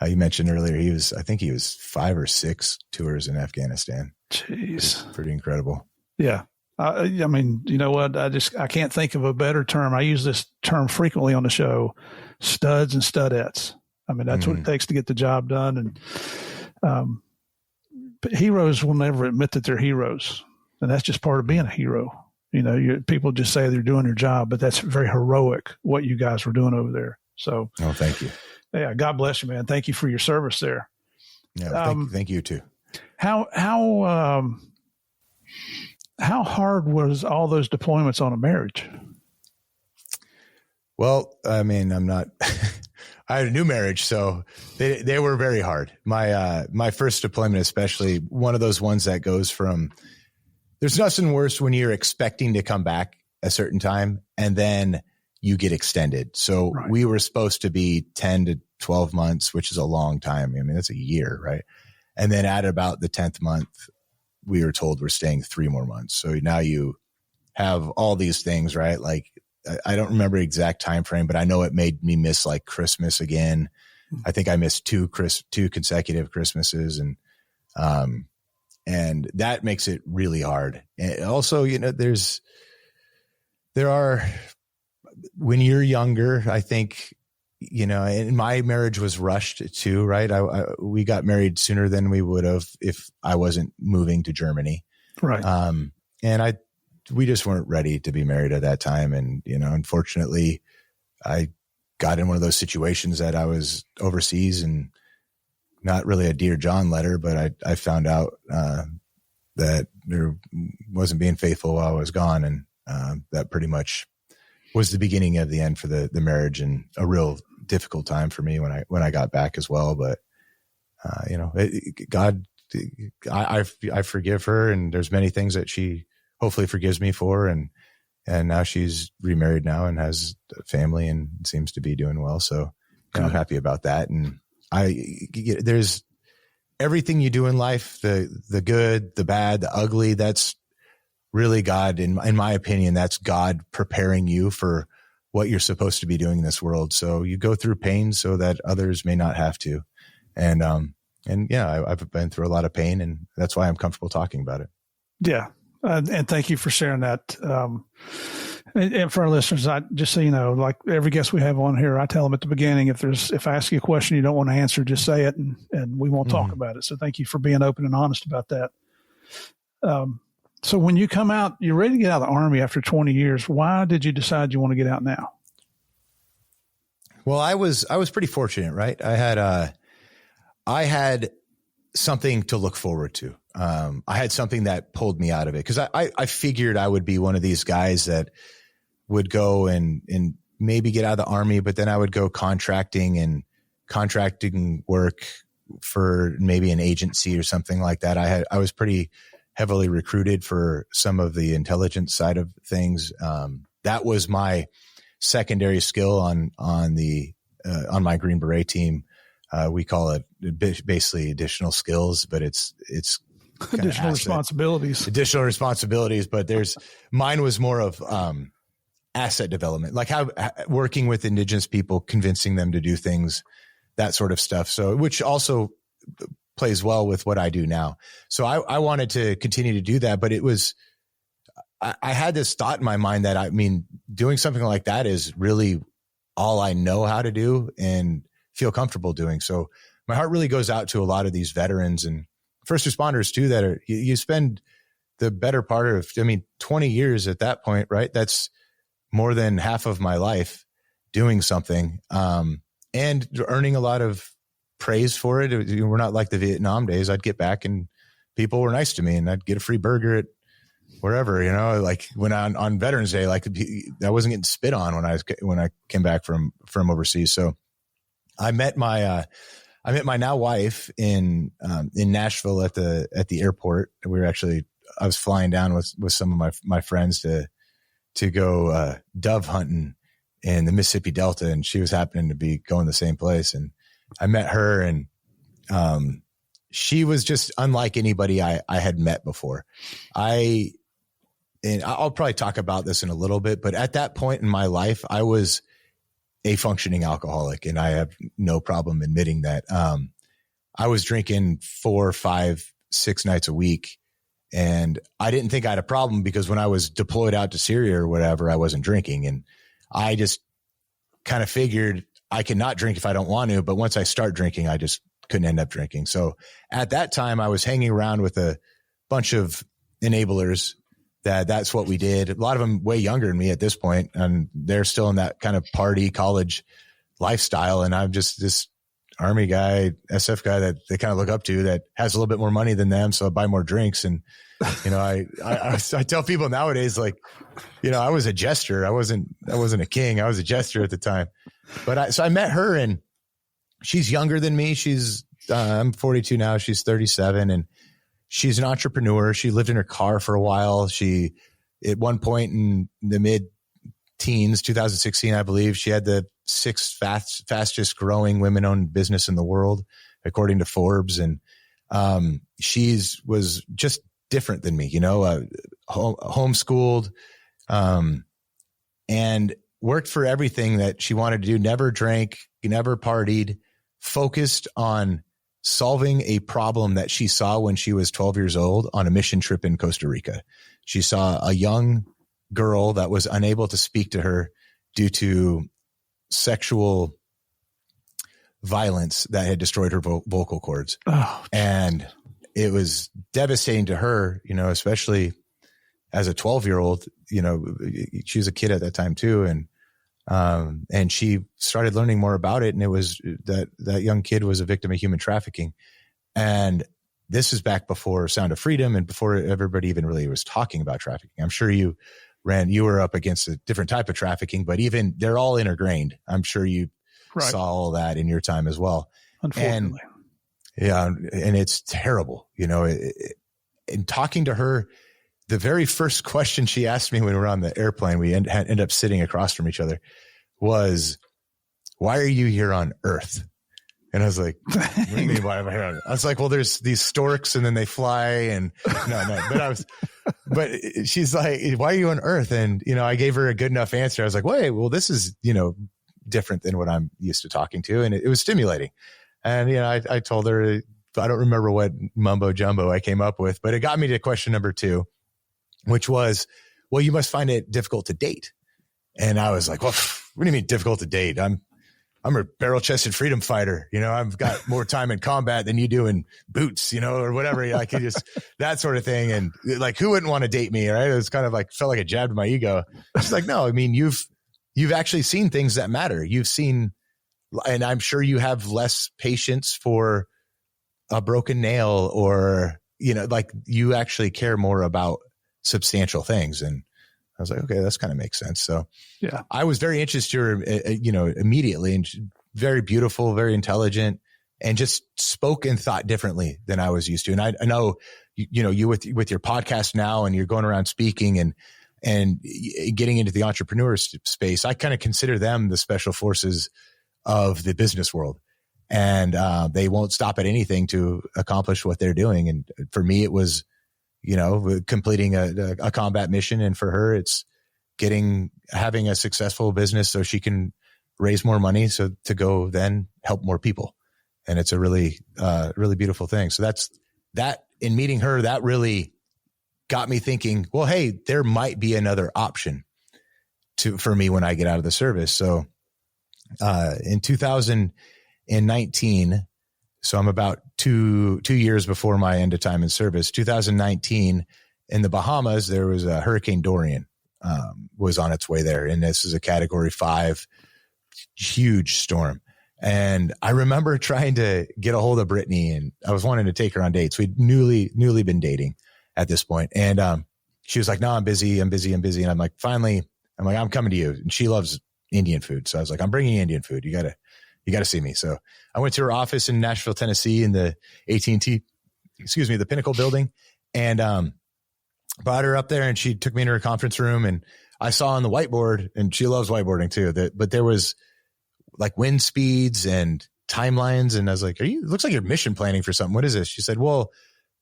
you mentioned earlier, I think he was 5 or 6 tours in Afghanistan. Jeez. Pretty incredible. Yeah. You know what? I can't think of a better term. I use this term frequently on the show, studs and studettes. That's what it takes to get the job done. And but heroes will never admit that they're heroes. And that's just part of being a hero. People just say they're doing their job, but that's very heroic what you guys were doing over there. So, thank you. Yeah, God bless you, man. Thank you for your service there. Yeah, thank you too. How hard was all those deployments on a marriage? Well, I mean, I'm not, I had a new marriage, so they were very hard. My first deployment, especially, one of those ones that goes from, there's nothing worse when you're expecting to come back a certain time and then you get extended. So Right. we were supposed to be 10 to 12 months, which is a long time. I mean, that's a year, right? And then at about the 10th month, we were told we're staying 3 more months. So now you have all these things, right? Like, I don't remember the exact time frame, but I know it made me miss like Christmas again. I think I missed two consecutive Christmases, and that makes it really hard. And also, you know, there are, when you're younger, I think, you know, and my marriage was rushed too, right? We got married sooner than we would have if I wasn't moving to Germany. Right. And we just weren't ready to be married at that time. And, you know, unfortunately I got in one of those situations that I was overseas, and not really a Dear John letter, but I found out, that there wasn't being faithful while I was gone. And, that pretty much was the beginning of the end for the marriage, and a real difficult time for me when I got back as well. But, you know, God, I forgive her, and there's many things that she hopefully forgives me for. And now she's remarried now and has a family and seems to be doing well. So I'm happy about that. And there's everything you do in life, the good, the bad, the ugly, that's really God. In my opinion, that's God preparing you for what you're supposed to be doing in this world. So you go through pain so that others may not have to. And yeah, I've been through a lot of pain, and that's why I'm comfortable talking about it. Yeah. And thank you for sharing that. And for our listeners, just so you know, like every guest we have on here, I tell them at the beginning, if I ask you a question you don't want to answer, just say it, and we won't talk about it. So thank you for being open and honest about that. So when you come out, you're ready to get out of the Army after 20 years. Why did you decide you want to get out now? Well, I was pretty fortunate, right? I had something to look forward to. I had something that pulled me out of it, because I figured I would be one of these guys that would go and maybe get out of the Army, but then I would go contracting work for maybe an agency or something like that. I was pretty heavily recruited for some of the intelligence side of things. That was my secondary skill on my Green Beret team. We call it basically additional skills, but it's additional responsibilities. But mine was more of asset development, like how working with indigenous people, convincing them to do things, that sort of stuff. So, which also plays well with what I do now. So I wanted to continue to do that, but I had this thought in my mind that, I mean, doing something like that is really all I know how to do and feel comfortable doing. So my heart really goes out to a lot of these veterans and first responders too, that you spend the better part of, 20 years at that point, right? That's more than half of my life doing something, and earning a lot of praise for it. We're not like the Vietnam days. I'd get back and people were nice to me, and I'd get a free burger at wherever, like when on Veterans Day, like I wasn't getting spit on when I came back from overseas. So I met my now wife in Nashville at the airport. I was flying down with some of my friends to go dove hunting in the Mississippi Delta, and she was happening to be going the same place. And I met her, and she was just unlike anybody I had met before. And I'll probably talk about this in a little bit, but at that point in my life, I was a functioning alcoholic, and I have no problem admitting that. I was drinking 4, 5, 6 nights a week, and I didn't think I had a problem because when I was deployed out to Syria or whatever, I wasn't drinking. And I just kind of figured I can not drink if I don't want to, but once I start drinking, I just couldn't end up drinking. So at that time, I was hanging around with a bunch of enablers that's what we did. A lot of them way younger than me at this point, and they're still in that kind of party college lifestyle. And I'm just this Army guy, SF guy that they kind of look up to that has a little bit more money than them. So I buy more drinks. And, I tell people nowadays, like, I was a jester. I wasn't a king. I was a jester at the time. But so I met her, and she's younger than me. I'm 42 now. She's 37, and she's an entrepreneur. She lived in her car for a while. At one point in the mid teens, 2016, I believe, she had the sixth fastest growing women-owned business in the world, according to Forbes. And was just different than me, homeschooled, and worked for everything that she wanted to do. Never drank, never partied, focused on solving a problem that she saw when she was 12 years old on a mission trip in Costa Rica. She saw a young girl that was unable to speak to her due to sexual violence that had destroyed her vocal cords. Oh, and it was devastating to her, especially as a 12-year-old, she was a kid at that time too. And she started learning more about it. And it was that young kid was a victim of human trafficking. And this is back before Sound of Freedom and before everybody even really was talking about trafficking. I'm sure you were up against a different type of trafficking, but even they're all ingrained. I'm sure you saw all that in your time as well. Unfortunately. And it's terrible, in talking to her, the very first question she asked me when we were on the airplane, we ended up sitting across from each other, was, "Why are you here on Earth?" And I was like, "What do you mean, why am I here on Earth?" I was like, "Well, there's these storks and then they fly." And no, but she's like, "Why are you on Earth?" And, I gave her a good enough answer. I was like, well, this is, different than what I'm used to talking to. And it was stimulating. And, I told her, I don't remember what mumbo jumbo I came up with, but it got me to question number 2, which was, "Well, you must find it difficult to date." And I was like, "Well, what do you mean difficult to date? I'm a barrel-chested freedom fighter. I've got more time in combat than you do in boots, or whatever." Like, just that sort of thing. And like, who wouldn't want to date me? Right. It was kind of like, felt like a jab to my ego. She's like, "No, I mean, you've actually seen things that matter. You've seen, and I'm sure you have less patience for a broken nail or, like you actually care more about substantial things." And I was like, okay, that's kind of makes sense. So yeah, I was very interested in her, immediately, and very beautiful, very intelligent, and just spoke and thought differently than I was used to. And I know, you with your podcast now, and you're going around speaking and getting into the entrepreneur space, I kind of consider them the special forces of the business world. And they won't stop at anything to accomplish what they're doing. And for me, it was, completing a combat mission. And for her, it's having a successful business so she can raise more money to go then help more people. And it's a really, really beautiful thing. So that in meeting her, that really got me thinking, well, hey, there might be another option for me when I get out of the service. So in 2019, so I'm about two years before my end of time in service, 2019, in the Bahamas, there was a Hurricane Dorian was on its way there. And this is a Category 5, huge storm. And I remember trying to get a hold of Brittany, and I was wanting to take her on dates. We'd newly been dating at this point. And she was like, "No, I'm busy. And I'm like, I'm coming to you. And she loves Indian food. So I was like, "I'm bringing Indian food. You gotta see me." So I went to her office in Nashville, Tennessee, in the the Pinnacle building, and brought her up there, and she took me into her conference room, and I saw on the whiteboard, and she loves whiteboarding too, but there was like wind speeds and timelines. And I was like, it looks like you're mission planning for something. What is this? She said, "Well,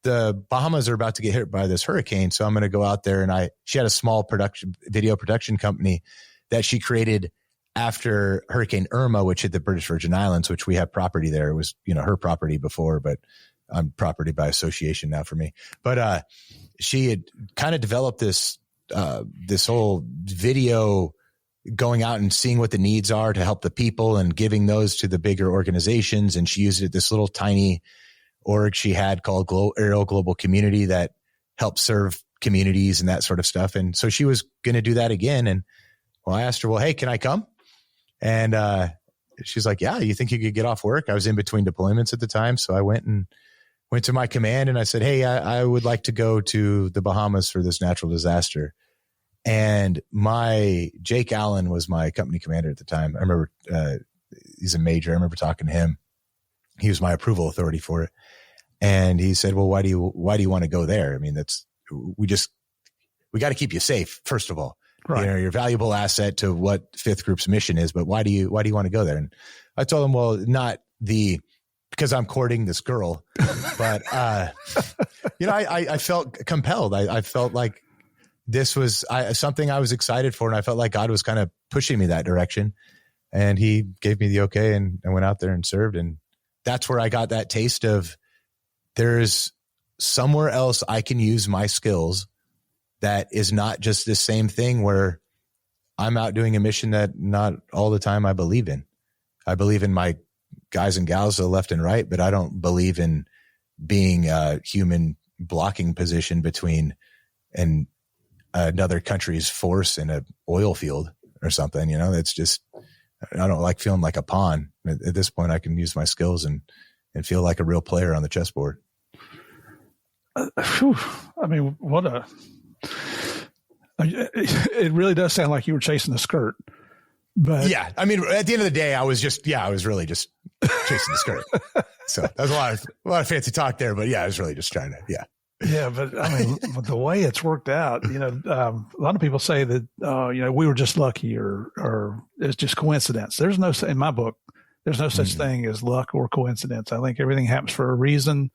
the Bahamas are about to get hit by this hurricane. So I'm going to go out there." And she had a small video production company that she created after Hurricane Irma, which hit the British Virgin Islands, which we have property there. It was, her property before, but I'm property by association now for me. But she had kind of developed this whole video going out and seeing what the needs are to help the people and giving those to the bigger organizations. And she used it at this little tiny org she had called Aerial Global Community that helped serve communities and that sort of stuff. And so she was going to do that again. And I asked her, "Well, hey, can I come?" And she's like, yeah, you think you could get off work? I was in between deployments at the time. So I went to my command and I said, hey, I would like to go to the Bahamas for this natural disaster. And Jake Allen was my company commander at the time. I remember, he's a major. I remember talking to him. He was my approval authority for it. And he said, well, why do you want to go there? I mean, we got to keep you safe, first of all. Right. You're a valuable asset to what Fifth Group's mission is, but why do you want to go there? And I told him, well, not because I'm courting this girl, but, I felt compelled. I felt like this was something I was excited for. And I felt like God was kind of pushing me that direction, and he gave me the okay, and I went out there and served. And that's where I got that taste of there's somewhere else I can use my skills that is not just the same thing where I'm out doing a mission that not all the time I believe in. I believe in my guys and gals to the left and right, but I don't believe in being a human blocking position between another country's force in an oil field or something. It's just, I don't like feeling like a pawn. At this point, I can use my skills and feel like a real player on the chessboard. I mean, it really does sound like you were chasing the skirt. But yeah, I mean, at the end of the day, I was really just chasing the skirt. So that was a lot of fancy talk there, but yeah, I was really just trying to, yeah. Yeah, but I mean, the way it's worked out, a lot of people say that, we were just lucky or it's just coincidence. In my book, there's no such thing as luck or coincidence. I think everything happens for a reason.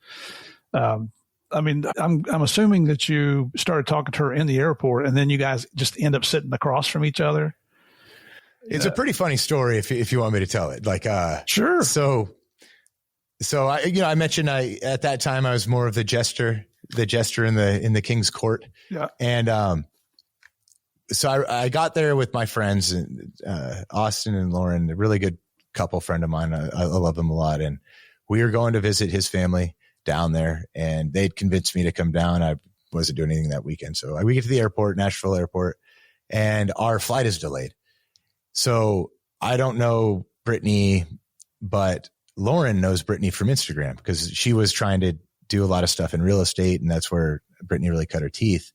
I mean, I'm assuming that you started talking to her in the airport and then you guys just end up sitting across from each other. It's a pretty funny story if you want me to tell it. Like, sure. So I mentioned at that time I was more of the jester in the King's Court. Yeah. And so I got there with my friends, Austin and Lauren, a really good couple friend of mine. I love them a lot. And we were going to visit his family down there, and they'd convinced me to come down. I wasn't doing anything that weekend. So we get to the airport, Nashville airport, and our flight is delayed. So I don't know Brittany, but Lauren knows Brittany from Instagram because she was trying to do a lot of stuff in real estate, and that's where Brittany really cut her teeth.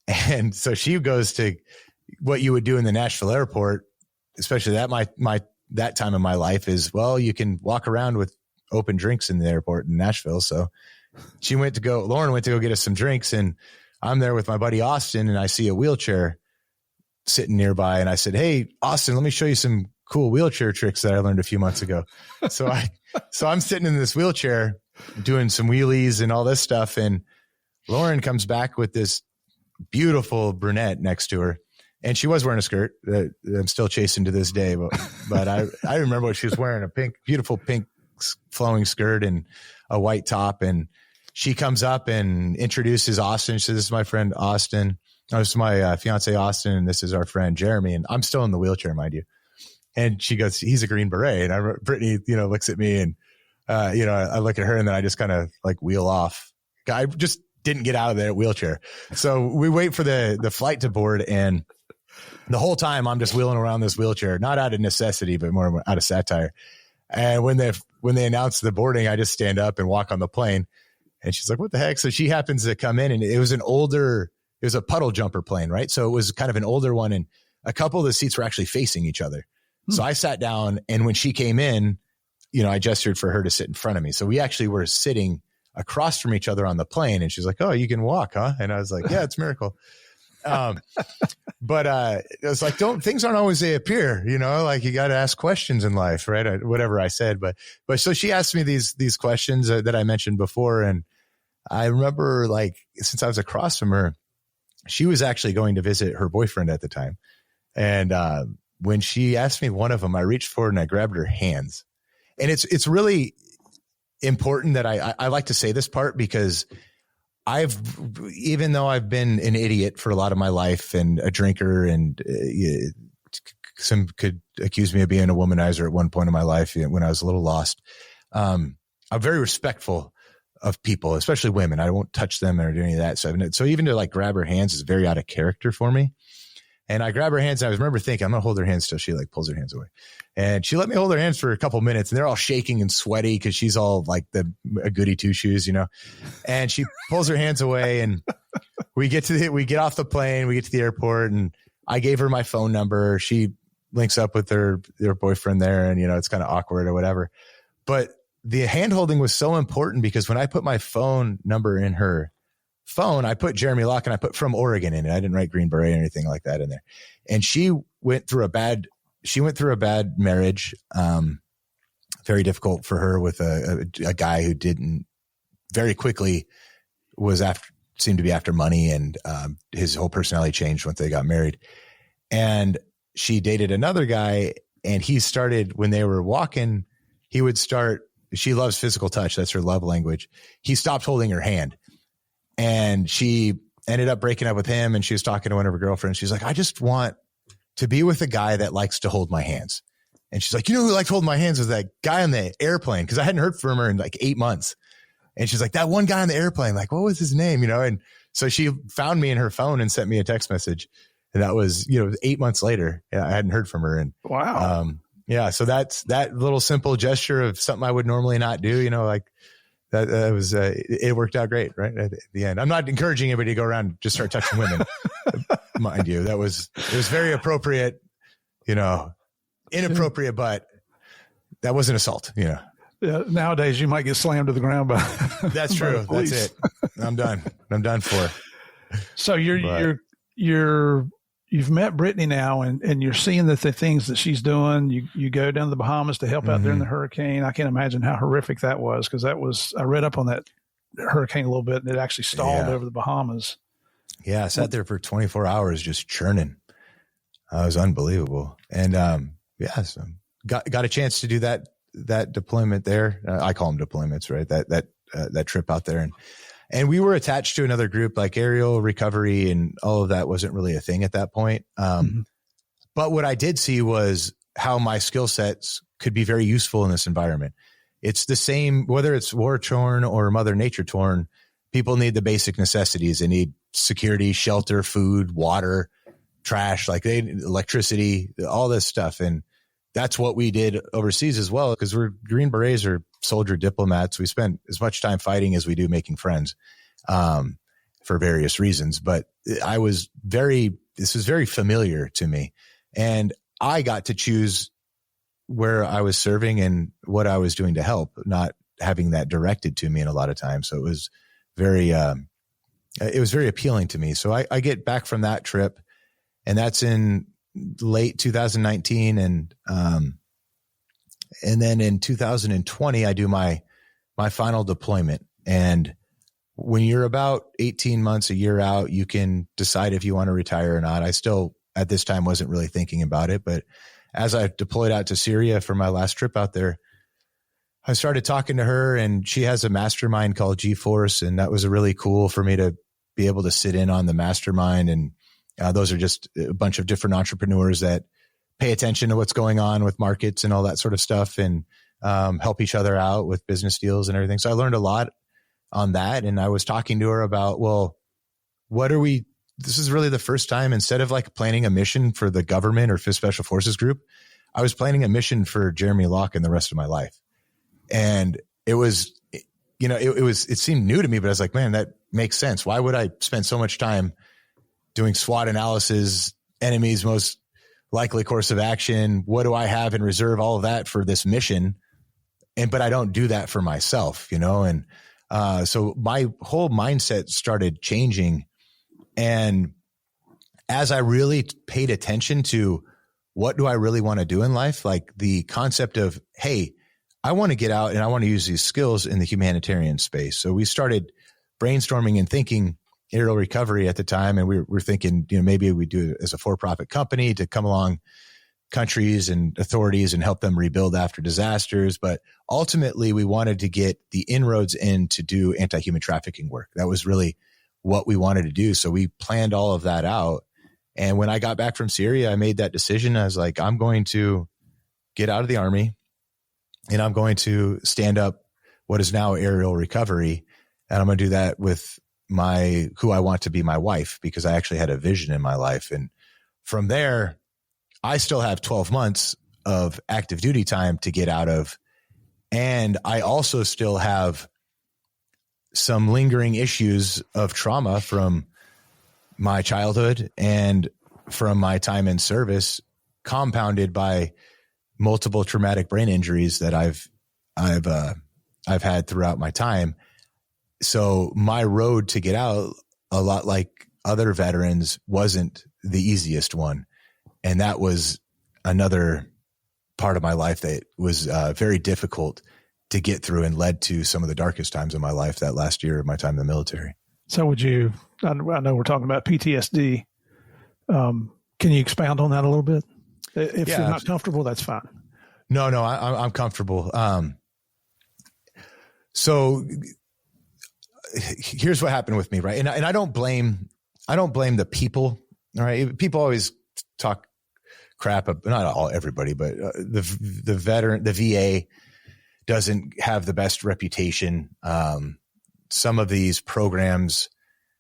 And so she goes to what you would do in the Nashville airport, especially that time in my life is, well, you can walk around with open drinks in the airport in Nashville. So Lauren went to go get us some drinks, and I'm there with my buddy Austin, and I see a wheelchair sitting nearby. And I said, hey, Austin, let me show you some cool wheelchair tricks that I learned a few months ago. So I'm sitting in this wheelchair doing some wheelies and all this stuff. And Lauren comes back with this beautiful brunette next to her. And she was wearing a skirt that I'm still chasing to this day. But I remember what she was wearing, a beautiful pink flowing skirt and a white top. And she comes up and introduces Austin. She says, this is my friend, Austin. Oh, this is my fiance, Austin. And this is our friend, Jeremy. And I'm still in the wheelchair, mind you. And she goes, he's a Green Beret. And Brittany, looks at me and, I look at her and then I just kind of like wheel off. I just didn't get out of that wheelchair. So we wait for the flight to board, and the whole time I'm just wheeling around this wheelchair, not out of necessity, but more out of satire. And when they announce the boarding, I just stand up and walk on the plane, and she's like, what the heck? So she happens to come in, and it was a puddle jumper plane, right? So it was kind of an older one, and a couple of the seats were actually facing each other. So I sat down, and when she came in, I gestured for her to sit in front of me. So we actually were sitting across from each other on the plane, and she's like, oh, you can walk, huh? And I was like, yeah, it's a miracle. But it was like, things aren't always they appear, like you got to ask questions in life, right? Whatever I said, but so she asked me these questions that I mentioned before. And I remember, like, since I was across from her, she was actually going to visit her boyfriend at the time. And, when she asked me one of them, I reached forward and I grabbed her hands. And it's really important that I like to say this part, because even though I've been an idiot for a lot of my life and a drinker, and some could accuse me of being a womanizer at one point in my life when I was a little lost. I'm very respectful of people, especially women. I won't touch them or do any of that. So even to like grab her hands is very out of character for me. And I grab her hands. And I remember thinking, I'm going to hold her hands till she like pulls her hands away. And she let me hold her hands for a couple minutes, and they're all shaking and sweaty because she's all like a goody two shoes, you know. And she pulls her hands away, and we get off the plane, we get to the airport, and I gave her my phone number. She links up with their boyfriend there, and, you know, it's kind of awkward or whatever. But the hand holding was so important because when I put my phone number in her phone, I put Jeremy Locke and I put from Oregon in it. I didn't write Green Beret or anything like that in there. And she went through a bad marriage. Very difficult for her with a guy who didn't very quickly seemed to be after money, and his whole personality changed once they got married. And she dated another guy, and he started, when they were walking, she loves physical touch. That's her love language. He stopped holding her hand. And she ended up breaking up with him, and she was talking to one of her girlfriends. She's like, I just want to be with a guy that likes to hold my hands. And she's like, you know who liked holding my hands was that guy on the airplane, because I hadn't heard from her in like 8 months. And she's like, that one guy on the airplane, like, what was his name? You know? And so she found me in her phone and sent me a text message. And that was, you know, 8 months later. I hadn't heard from her. And wow. Yeah. So that's that little simple gesture of something I would normally not do, you know, like, that was it worked out great, right? At the end. I'm not encouraging anybody to go around and just start touching women, mind you. It was very appropriate, you know, inappropriate, but that wasn't assault, you know. Yeah, nowadays you might get slammed to the ground by. That's true. That's it. I'm done. I'm done for. So you've met Brittany now, and you're seeing the things that she's doing. You go down to the Bahamas to help out during the hurricane. I can't imagine how horrific that was, because I read up on that hurricane a little bit, and it actually stalled over the Bahamas. Yeah, I sat there for 24 hours just churning. It was unbelievable. And so got a chance to do that deployment there. I call them deployments, right? That trip out there. And we were attached to another group, like aerial recovery, and all of that wasn't really a thing at that point. But what I did see was how my skill sets could be very useful in this environment. It's the same, whether it's war torn or Mother Nature torn, people need the basic necessities. They need security, shelter, food, water, trash, electricity, all this stuff. And that's what we did overseas as well, because we're Green Berets or soldier diplomats. We spend as much time fighting as we do making friends, for various reasons. But this was very familiar to me, and I got to choose where I was serving and what I was doing to help, not having that directed to me in a lot of times. So it was very appealing to me. So I get back from that trip, and that's in late 2019. And then in 2020, I do my final deployment. And when you're about 18 months, a year out, you can decide if you want to retire or not. I still, at this time, wasn't really thinking about it. But as I deployed out to Syria for my last trip out there, I started talking to her, and she has a mastermind called G-Force. And that was really cool for me to be able to sit in on the mastermind. And those are just a bunch of different entrepreneurs that pay attention to what's going on with markets and all that sort of stuff, and help each other out with business deals and everything. So I learned a lot on that. And I was talking to her about, well, this is really the first time, instead of like planning a mission for the government or Fifth Special Forces Group, I was planning a mission for Jeremy Locke and the rest of my life. And it was, you know, it seemed new to me, but I was like, man, that makes sense. Why would I spend so much time doing SWOT analysis, enemies most likely course of action? What do I have in reserve? All of that for this mission. But I don't do that for myself, you know? And so my whole mindset started changing. And as I really paid attention to what do I really want to do in life, like the concept of, hey, I want to get out and I want to use these skills in the humanitarian space. So we started brainstorming and thinking aerial recovery at the time. And we were thinking, you know, maybe we do it as a for-profit company to come along countries and authorities and help them rebuild after disasters. But ultimately, we wanted to get the inroads in to do anti-human trafficking work. That was really what we wanted to do. So we planned all of that out. And when I got back from Syria, I made that decision. I was like, I'm going to get out of the Army, and I'm going to stand up what is now aerial recovery. And I'm going to do that with who I want to be my wife, because I actually had a vision in my life. And from there, I still have 12 months of active duty time to get out of. And I also still have some lingering issues of trauma from my childhood and from my time in service, compounded by multiple traumatic brain injuries that I've had throughout my time. So my road to get out, a lot like other veterans, wasn't the easiest one. And that was another part of my life that was very difficult to get through and led to some of the darkest times of my life that last year of my time in the military. So would you, I know we're talking about PTSD. Can you expound on that a little bit? If you're not comfortable, that's fine. No, I'm comfortable. So here's what happened with me, right? And I don't blame the people. All right. People always talk crap, not everybody, but the VA doesn't have the best reputation. Some of these programs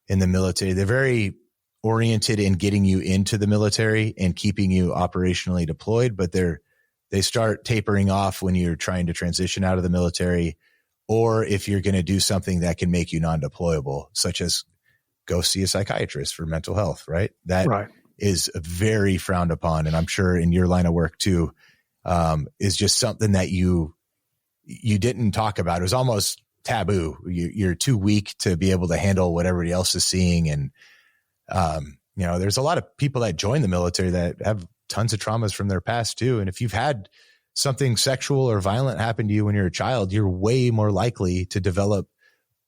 in the military, they're very oriented in getting you into the military and keeping you operationally deployed, but they start tapering off when you're trying to transition out of the military, or if you're going to do something that can make you non-deployable, such as go see a psychiatrist for mental health, right? That is very frowned upon. And I'm sure in your line of work too, is just something that you didn't talk about. It was almost taboo. You're too weak to be able to handle what everybody else is seeing. And, there's a lot of people that join the military that have tons of traumas from their past too. And if you've had something sexual or violent happen to you when you're a child, you're way more likely to develop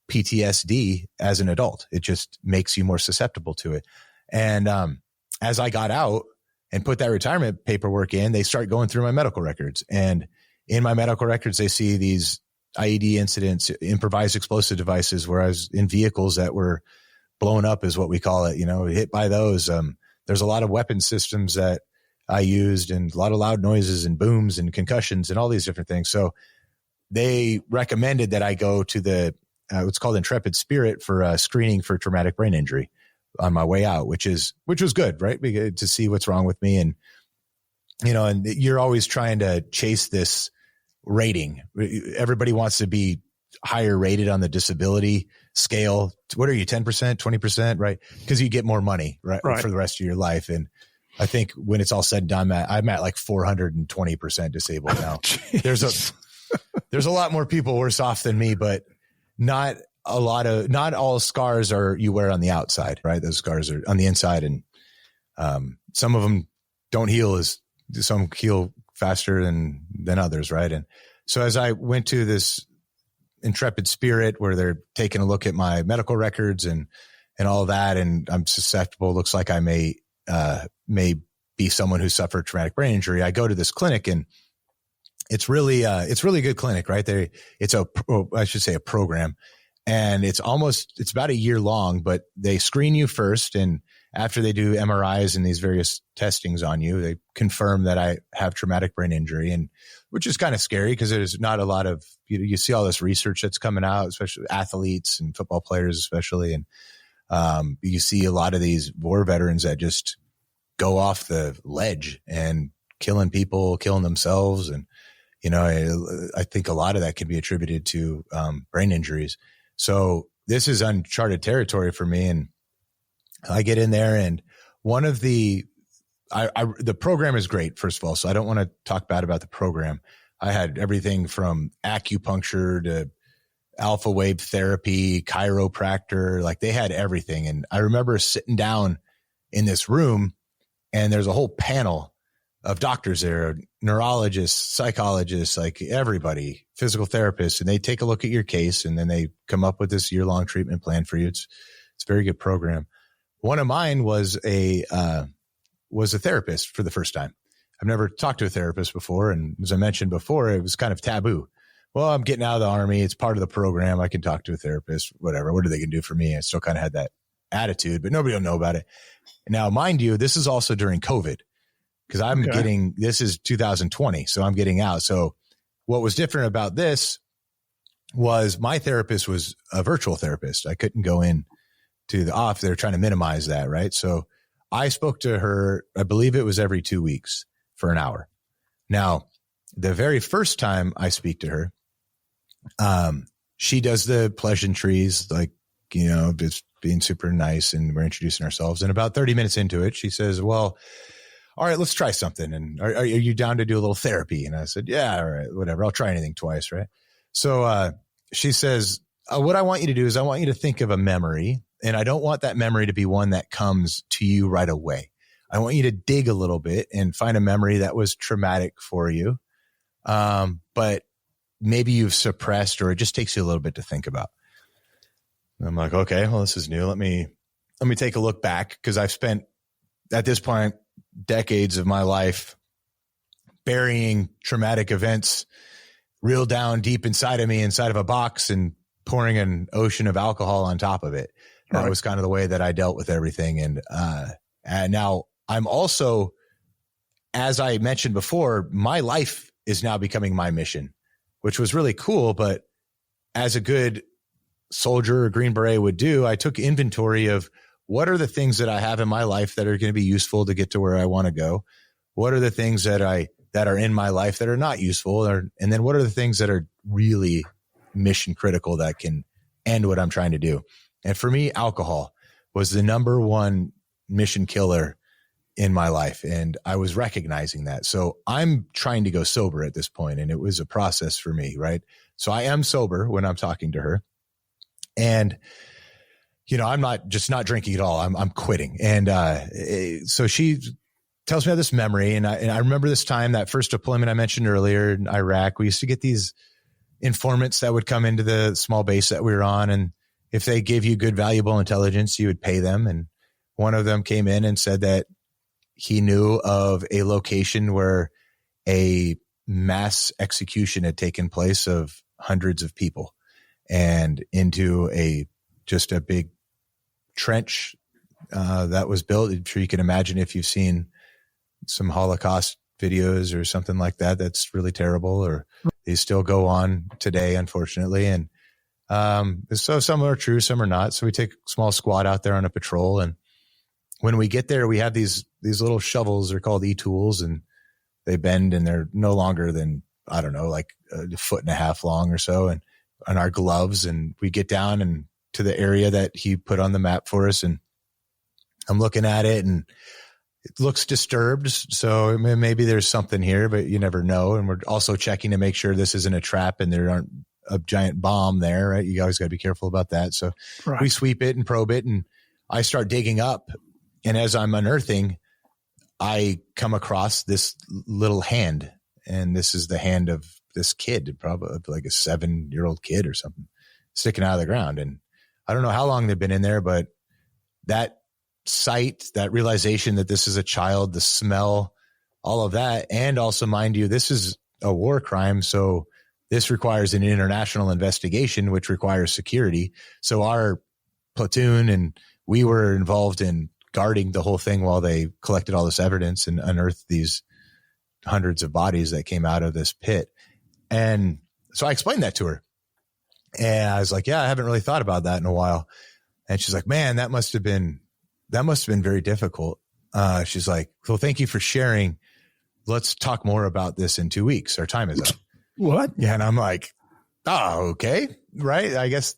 PTSD as an adult. It just makes you more susceptible to it. And as I got out and put that retirement paperwork in, they start going through my medical records. And in my medical records, they see these IED incidents, improvised explosive devices, where I was in vehicles that were blown up, is what we call it, hit by those. There's a lot of weapon systems that I used, and a lot of loud noises and booms and concussions and all these different things. So they recommended that I go to the what's called Intrepid Spirit for screening for traumatic brain injury on my way out, which was good, right? To see what's wrong with me. And, and you're always trying to chase this rating. Everybody wants to be higher rated on the disability scale. What are you, 10%, 20%, right? Because you get more money, right, for the rest of your life. And I think when it's all said and done, I'm at like 420% disabled now. There's a lot more people worse off than me, but not all scars you wear on the outside, right? Those scars are on the inside, and some of them don't heal some heal faster than others, right? And so as I went to this Intrepid Spirit, where they're taking a look at my medical records and all that, and I'm susceptible, looks like I may be someone who suffered traumatic brain injury. I go to this clinic, and it's really a good clinic, right? It's a program, and it's about a year long, but they screen you first. And after they do MRIs and these various testings on you, they confirm that I have traumatic brain injury, and which is kind of scary because there's not a lot of, you see all this research that's coming out, especially athletes and football players, especially. And you see a lot of these war veterans that just go off the ledge and killing people, killing themselves. And, I think a lot of that can be attributed to brain injuries. So this is uncharted territory for me. And I get in there, and one of the program is great, first of all. So I don't want to talk bad about the program. I had everything from acupuncture to alpha wave therapy, chiropractor, like they had everything. And I remember sitting down in this room, and there's a whole panel of doctors there, neurologists, psychologists, like everybody, physical therapists, and they take a look at your case, and then they come up with this year-long treatment plan for you. It's a very good program. One of mine was a therapist for the first time. I've never talked to a therapist before. And as I mentioned before, it was kind of taboo. Well, I'm getting out of the Army. It's part of the program. I can talk to a therapist, whatever. What are they going to do for me? I still kind of had that attitude, but nobody will know about it. Now, mind you, this is also during COVID, because I'm this is 2020. So I'm getting out. So what was different about this was my therapist was a virtual therapist. I couldn't go in to the office. They're trying to minimize that. Right. So I spoke to her, I believe it was every 2 weeks for an hour. Now, the very first time I speak to her, she does the pleasantries, like, just being super nice, and we're introducing ourselves. And about 30 minutes into it, she says, well, all right, let's try something. And are you down to do a little therapy? And I said, yeah, all right, whatever. I'll try anything twice. Right. So, she says, what I want you to do is I want you to think of a memory, and I don't want that memory to be one that comes to you right away. I want you to dig a little bit and find a memory that was traumatic for you. But maybe you've suppressed, or it just takes you a little bit to think about. And I'm like, okay, well, this is new. Let me take a look back, because I've spent at this point decades of my life burying traumatic events real down deep inside of me, inside of a box, and pouring an ocean of alcohol on top of it. That was kind of the way that I dealt with everything. And now I'm also, as I mentioned before, my life is now becoming my mission, which was really cool. But as a good soldier or Green Beret would do, I took inventory of what are the things that I have in my life that are going to be useful to get to where I want to go? What are the things that are in my life that are not useful? And then what are the things that are really mission critical that can end what I'm trying to do? And for me, alcohol was the number one mission killer in my life. And I was recognizing that. So I'm trying to go sober at this point, and it was a process for me, right? So I am sober when I'm talking to her. And, I'm not drinking at all. I'm quitting. And so she tells me about this memory. And I remember this time, that first deployment I mentioned earlier in Iraq, we used to get these informants that would come into the small base that we were on. And if they gave you good, valuable intelligence, you would pay them. And one of them came in and said that he knew of a location where a mass execution had taken place of hundreds of people, and into just a big trench that was built. I'm sure you can imagine, if you've seen some Holocaust videos or something like that, that's really terrible, or they still go on today, unfortunately. And so some are true, some are not. So we take a small squad out there on a patrol. And when we get there, we have these little shovels. They're called e-tools, and they bend, and they're no longer than, I don't know, like a foot and a half long or so. And on our gloves, and we get down and to the area that he put on the map for us. And I'm looking at it, and it looks disturbed. So maybe there's something here, but you never know. And we're also checking to make sure this isn't a trap and there aren't a giant bomb there, right? You always got to be careful about that. So we sweep it and probe it, and I start digging up. And as I'm unearthing, I come across this little hand, and this is the hand of this kid, probably like a 7-year-old kid or something, sticking out of the ground. And I don't know how long they've been in there, but that sight, that realization that this is a child, the smell, all of that. And also, mind you, this is a war crime. So this requires an international investigation, which requires security. So our platoon and we were involved in guarding the whole thing while they collected all this evidence and unearthed these hundreds of bodies that came out of this pit. And so I explained that to her, and I was like, yeah, I haven't really thought about that in a while. And she's like, man, that must have been very difficult. She's like, well, thank you for sharing. Let's talk more about this in 2 weeks. Our time is up. What? Yeah. And I'm like, oh, okay. Right. I guess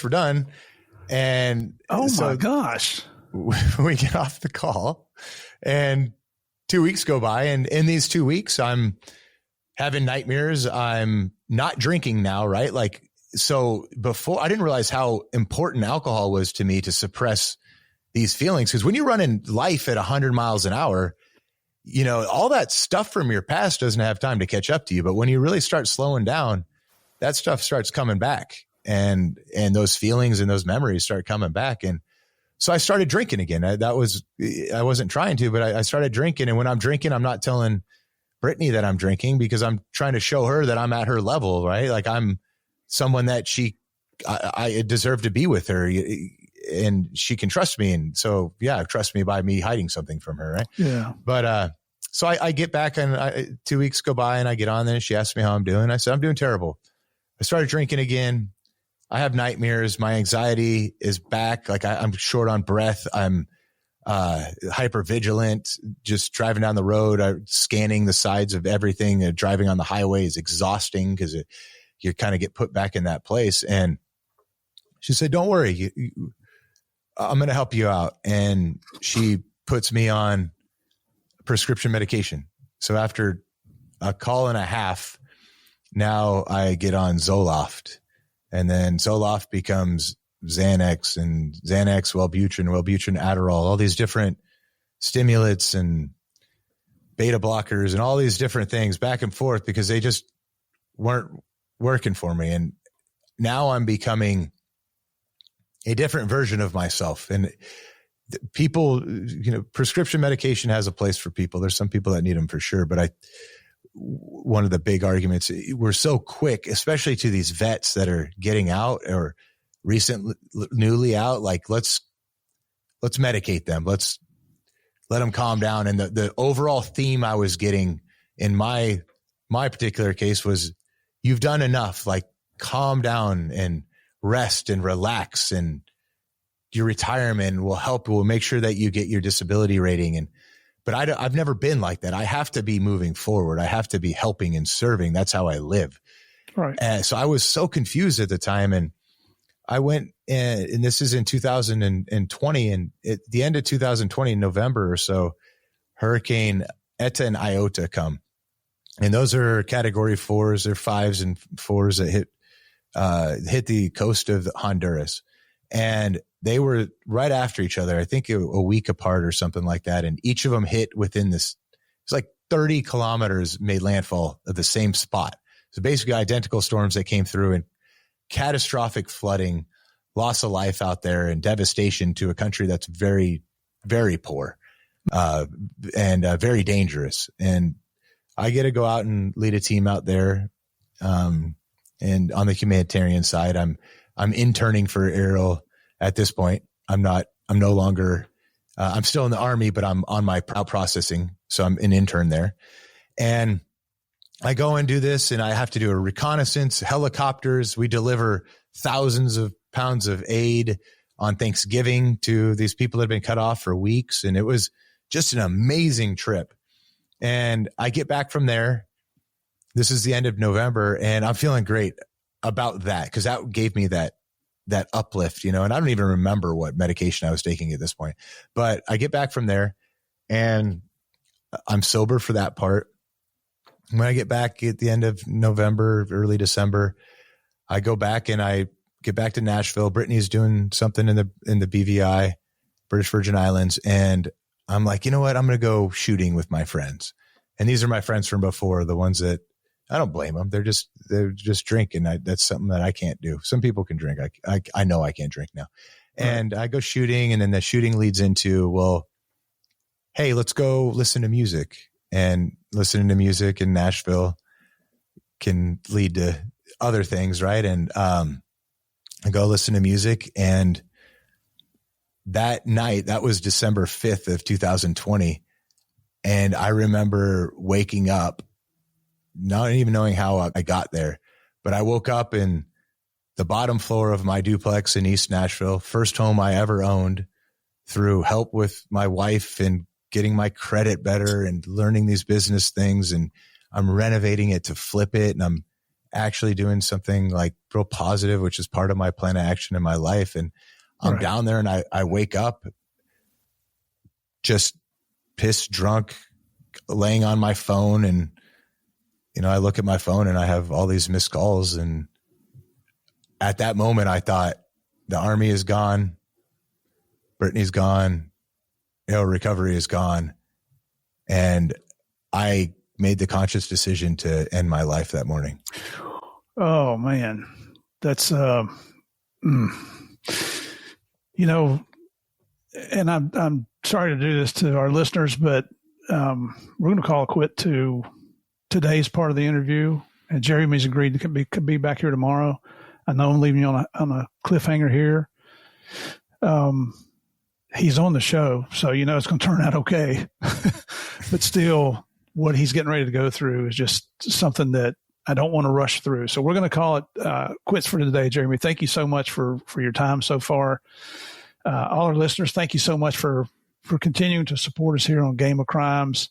we're done. And my gosh, we get off the call, and 2 weeks go by. And in these 2 weeks, I'm having nightmares. I'm not drinking now. Right. Like, so before, I didn't realize how important alcohol was to me to suppress these feelings. Because when you run in life at 100 miles an hour, all that stuff from your past doesn't have time to catch up to you. But when you really start slowing down, that stuff starts coming back, and those feelings and those memories start coming back. And so I started drinking again. I wasn't trying to, but I started drinking. And when I'm drinking, I'm not telling Brittany that I'm drinking, because I'm trying to show her that I'm at her level, right? Like, I'm someone that I deserve to be with her, and she can trust me. And so, yeah, trust me by me hiding something from her. Right. Yeah. But, so I get back, and 2 weeks go by, and I get on there, and she asks me how I'm doing. I said, I'm doing terrible. I started drinking again. I have nightmares. My anxiety is back. Like, I'm short on breath. I'm hyper vigilant, just driving down the road, scanning the sides of everything. Driving on the highway is exhausting because you kind of get put back in that place. And she said, don't worry, I'm going to help you out. And she puts me on prescription medication. So after a call and a half, now I get on Zoloft, and then Zoloft becomes Xanax, and Xanax, Wellbutrin, Adderall, all these different stimulants and beta blockers and all these different things back and forth because they just weren't working for me. And now I'm becoming a different version of myself. And people, prescription medication has a place for people. There's some people that need them for sure. But one of the big arguments, we're so quick, especially to these vets that are getting out or newly out, like let's medicate them. Let's let them calm down. And the overall theme I was getting in my particular case was, you've done enough, like calm down and rest and relax, and your retirement will help. We'll make sure that you get your disability rating. But I've never been like that. I have to be moving forward. I have to be helping and serving. That's how I live. Right. So I was so confused at the time, and I went, and this is in 2020, and at the end of 2020, in November or so, Hurricane Eta and Iota come. And those are category 4s, they're 5s and 4s that hit the coast of Honduras. And they were right after each other, I think a week apart or something like that. And each of them hit within this, it's like 30 kilometers, made landfall at the same spot. So basically identical storms that came through, and catastrophic flooding, loss of life out there, and devastation to a country that's very, very poor and very dangerous. And I get to go out and lead a team out there. And on the humanitarian side, I'm interning for Aero at this point. I'm no longer, I'm still in the Army, but I'm on my processing. So I'm an intern there. And I go and do this, and I have to do a reconnaissance, helicopters. We deliver thousands of pounds of aid on Thanksgiving to these people that have been cut off for weeks. And it was just an amazing trip. And I get back from there. This is the end of November, and I'm feeling great about that, because that gave me that uplift, and I don't even remember what medication I was taking at this point. But I get back from there, and I'm sober for that part. When I get back at the end of November, early December, I go back and I get back to Nashville. Brittany's doing something in the BVI, British Virgin Islands. And I'm like, you know what? I'm going to go shooting with my friends. And these are my friends from before, the ones that I don't blame them. They're just drinking. That's something that I can't do. Some people can drink. I know I can't drink now. And I go shooting, and then the shooting leads into, well, hey, let's go listen to music. And listening to music in Nashville can lead to other things, right? And I go listen to music, and that night, that was December 5th of 2020. And I remember waking up, not even knowing how I got there, but I woke up in the bottom floor of my duplex in East Nashville, first home I ever owned, through help with my wife and getting my credit better and learning these business things. And I'm renovating it to flip it. And I'm actually doing something like real positive, which is part of my plan of action in my life. And I'm down there, and I wake up just pissed drunk, laying on my phone. And, I look at my phone, and I have all these missed calls. And at that moment, I thought, the Army is gone. Brittany's gone. Recovery is gone. And I made the conscious decision to end my life that morning. Oh man. That's, and I'm sorry to do this to our listeners, but we're going to call it quit to today's part of the interview. And Jeremy's agreed to could be back here tomorrow. I know I'm leaving you on a cliffhanger here. He's on the show, so it's going to turn out okay. But still, what he's getting ready to go through is just something that I don't want to rush through. So we're going to call it quits for today, Jeremy. Thank you so much for your time so far. All our listeners, thank you so much for for continuing to support us here on Game of Crimes.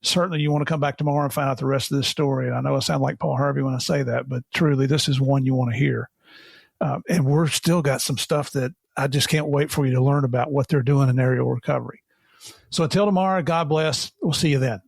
Certainly you want to come back tomorrow and find out the rest of this story. And I know I sound like Paul Harvey when I say that, but truly this is one you want to hear. And we're still got some stuff that I just can't wait for you to learn about what they're doing in aerial recovery. So until tomorrow, God bless. We'll see you then.